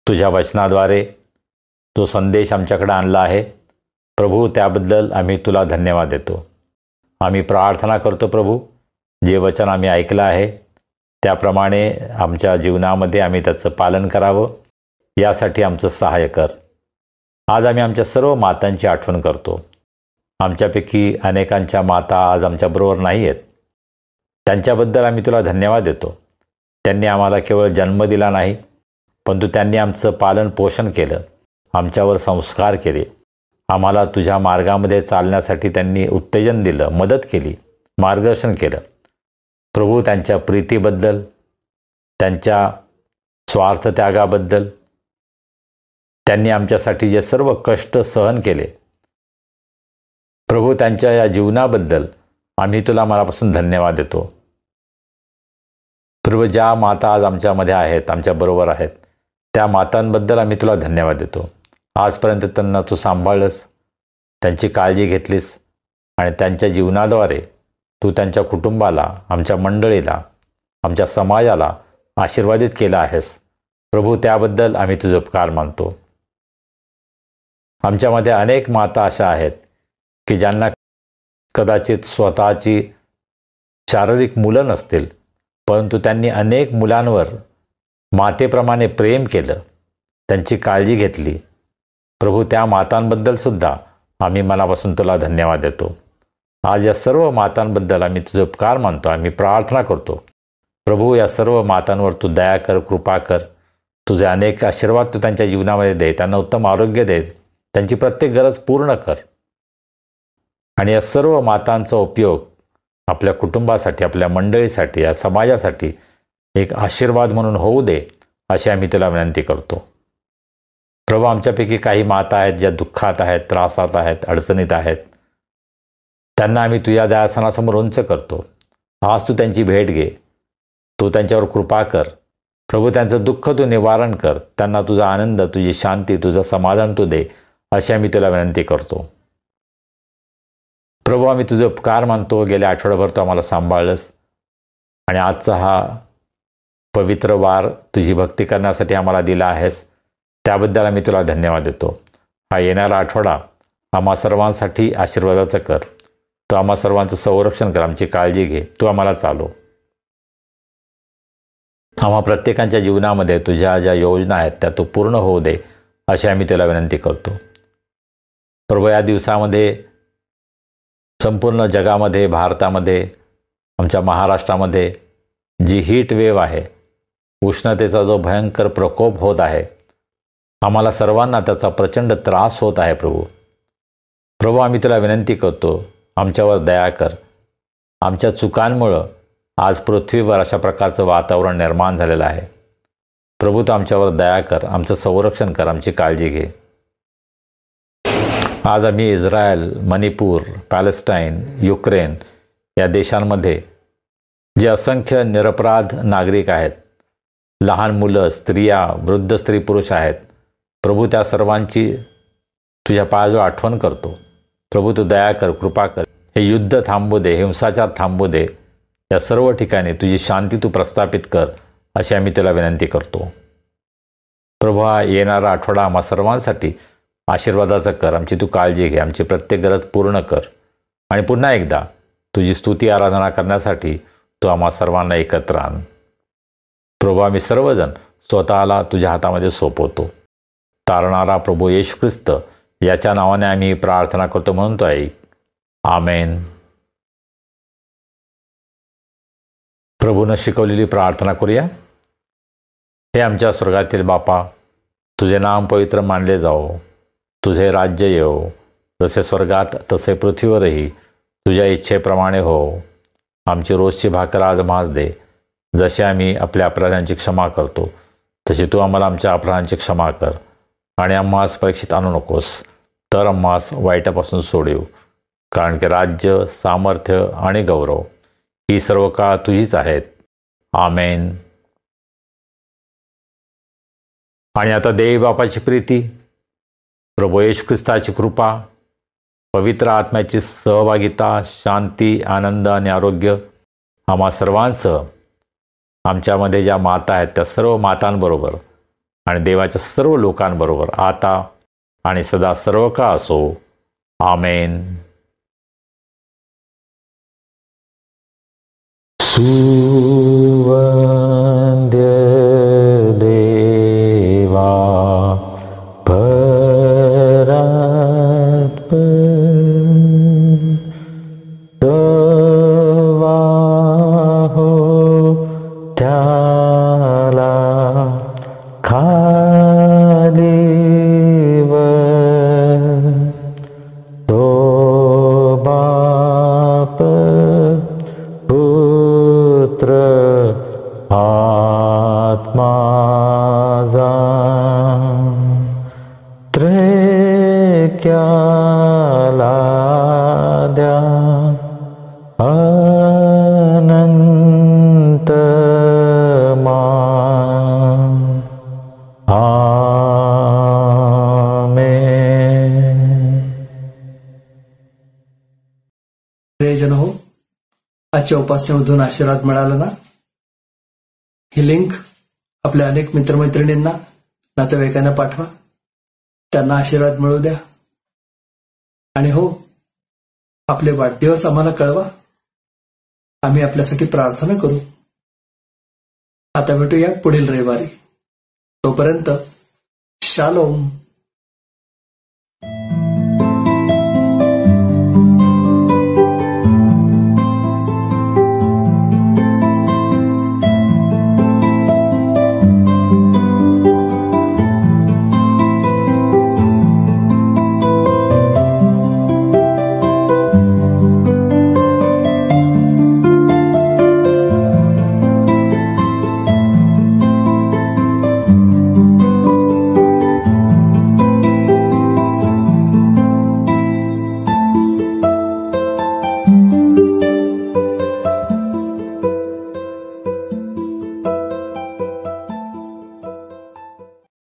तुझ्या वचनाद्वारे जो संदेश आमच्याकडे आणला आहे प्रभू, त्याबद्दल आम्ही तुला धन्यवाद देतो. आम्ही प्रार्थना करतो प्रभू, जे वचन आम्ही ऐकलं आहे त्याप्रमाणे आमच्या जीवनामध्ये आम्ही त्याचं पालन करावं, यासाठी आमचं सहाय्य कर. आज आम्ही आमच्या सर्व मातांची आठवण करतो. आमच्यापैकी अनेकांच्या माता आज आमच्याबरोबर नाही आहेत. त्यांच्याबद्दल आम्ही तुला धन्यवाद देतो. त्यांनी आम्हाला केवळ जन्म दिला नाही, परंतु त्यांनी आमचं पालन पोषण केलं, आमच्यावर संस्कार केले, आम्हाला तुझ्या मार्गामध्ये चालण्यासाठी त्यांनी उत्तेजन दिलं, मदत केली, मार्गदर्शन केलं. प्रभू, त्यांच्या प्रीतीबद्दल, त्यांच्या स्वार्थ त्यागाबद्दल, त्यांनी आमच्यासाठी जे सर्व कष्ट सहन केले प्रभू, त्यांच्या या जीवनाबद्दल आम्ही तुला मनापासून धन्यवाद देतो. प्रभू, ज्या माता आज आमच्यामध्ये आहेत, आमच्याबरोबर आहेत, त्या मातांबद्दल आम्ही तुला धन्यवाद देतो. आजपर्यंत त्यांना तू सांभाळलंस, त्यांची काळजी घेतलीस आणि त्यांच्या जीवनाद्वारे तू त्यांच्या कुटुंबाला, आमच्या मंडळीला, आमच्या समाजाला आशीर्वादित केलं आहेस. प्रभू, त्याबद्दल आम्ही तुझे उपकार मानतो. आमच्यामध्ये अनेक माता अशा आहेत की ज्यांना कदाचित स्वतःची शारीरिक मुलं नसतील, परंतु त्यांनी अनेक मुलांवर मातेप्रमाणे प्रेम केलं, त्यांची काळजी घेतली. प्रभू, त्या मातांबद्दलसुद्धा आम्ही मनापासून तुला धन्यवाद देतो. आज या सर्व मातांबद्दल आम्ही तुझे उपकार मानतो. आम्ही प्रार्थना करतो प्रभू, या सर्व मातांवर तू दया कर, कृपा कर. तुझे अनेक आशीर्वाद तू त्यांच्या जीवनामध्ये दे, त्यांना उत्तम आरोग्य दे, त्यांची प्रत्येक गरज पूर्ण कर. आणि या सर्व मातांचा उपयोग आपल्या कुटुंबासाठी, आपल्या मंडळीसाठी, या समाजासाठी एक आशीर्वाद म्हणून होऊ दे, अशी आम्ही तुला विनंती करतो. प्रभू, आमच्यापैकी काही माता आहेत ज्या दुःखात आहेत, त्रासात आहेत, अडचणीत आहेत. त्यांना आम्ही तुझ्या दयासनासमोर उंच करतो. आज तू त्यांची भेट घे, तू त्यांच्यावर कृपा कर. प्रभू, त्यांचं दुःख तू निवारण कर, त्यांना तुझा आनंद, तुझी शांती, तुझं समाधान तू दे, अशी आम्ही तुला विनंती करतो. प्रभू, आम्ही तुझे उपकार मानतो. गेल्या आठवड्याभर तू आम्हाला सांभाळलंस आणि आजचा हा पवित्र वार तुझी भक्ती करण्यासाठी आम्हाला दिला आहेस, त्याबद्दल आम्ही तुला धन्यवाद देतो. हा येणारा आठवडा आम्हा सर्वांसाठी आशीर्वादाचं कर. तू आम्हा सर्वांचं संरक्षण कर, आमची काळजी घे, तू आम्हाला चालव. आम्हा प्रत्येकाच्या जीवनामध्ये तुझ्या ज्या योजना आहेत त्या तू पूर्ण होऊ दे, अशी आम्ही तुला विनंती करतो. प्रभू, या दिवसामध्ये संपूर्ण जगामध्ये, भारतामध्ये, आमच्या महाराष्ट्रामध्ये जी हीट वेव्ह आहे, उष्णतेचा जो भयंकर प्रकोप होत आहे, आम्हाला सर्वांना त्याचा प्रचंड त्रास होत आहे. प्रभू, आम्ही तुला विनंती करतो, आमच्यावर दया कर. आमच्या चुकांमुळं आज पृथ्वीवर अशा प्रकारचं वातावरण निर्माण झालेलं आहे. प्रभू, तू आमच्यावर दया कर, आमचं संरक्षण कर, आमची काळजी घे. आज आम्ही इस्रायल, मणिपूर, पॅलेस्टाईन, युक्रेन या देशांमध्ये जे असंख्य निरपराध नागरिक आहेत, लहान मुलं, स्त्रिया, वृद्ध स्त्री पुरुष आहेत, प्रभू, त्या सर्वांची तुझ्या पायाजवळ आठवण करतो. प्रभू, तू दया कर, कृपा कर. हे युद्ध थांबू दे, हिंसाचार थांबू दे. या सर्व ठिकाणी तुझी शांती तू प्रस्थापित कर, अशी आम्ही तुला विनंती करतो. प्रभू, हा येणारा आठवडा आम्हा सर्वांसाठी आशीर्वादाचं कर. आमची तू काळजी घे, आमची प्रत्येक गरज पूर्ण कर. आणि पुन्हा एकदा तुझी स्तुती आराधना करण्यासाठी तू आम्हा सर्वांना एकत्र आण. प्रभू, आम्ही सर्वजण स्वतःला तुझ्या हातामध्ये सोपवतो. तारणारा प्रभू येशू ख्रिस्त याच्या नावाने आम्ही प्रार्थना करतो म्हणतो आहे. आमेन. प्रभूनं शिकवलेली प्रार्थना करूया. हे आमच्या स्वर्गातील बापा, तुझे नाम पवित्र मानले जाओ, तुझे राज्य येवो, जसे स्वर्गात तसे पृथ्वीवरही तुझ्या इच्छेप्रमाणे हो. आमची रोजची भाकर आज आम्हास दे, जसे आम्ही आपल्या अपराधांची क्षमा करतो तशी तू आम्हाला आमच्या अपराधांची क्षमा कर. आणि आम्हास परीक्षित आणू नकोस, तर आम्हास वाईटापासून सोडव. कारण की राज्य, सामर्थ्य आणि गौरव ही सर्व काळ तुझीच आहेत. आमेन. आणि आता देवी बापाची प्रीती, प्रभू येशू ख्रिस्ताची कृपा, पवित्र आत्म्याची सहभागिता, शांती, आनंद आणि आरोग्य आम्हा सर्वांसह आमच्यामध्ये ज्या माता आहेत त्या सर्व मातांबरोबर आणि देवाच्या सर्व लोकांबरोबर आता आणि सदा सर्व काळ असो. आमेन. सुवंद्य देवा प्रियजन हो, आजच्या उपासनेमधून आशीर्वाद मिळाला ना? ही लिंक आपल्या अनेक मित्रमैत्रिणींना, नातेवाईकांना पाठवा, त्यांना आशीर्वाद मिळू द्या. आणि हो, आपले वाढदिवस आम्हाला कळवा, आम्ही आपल्यासाठी प्रार्थना करू. आता भेटूया पुढील रविवारी. तोपर्यंत शालोम.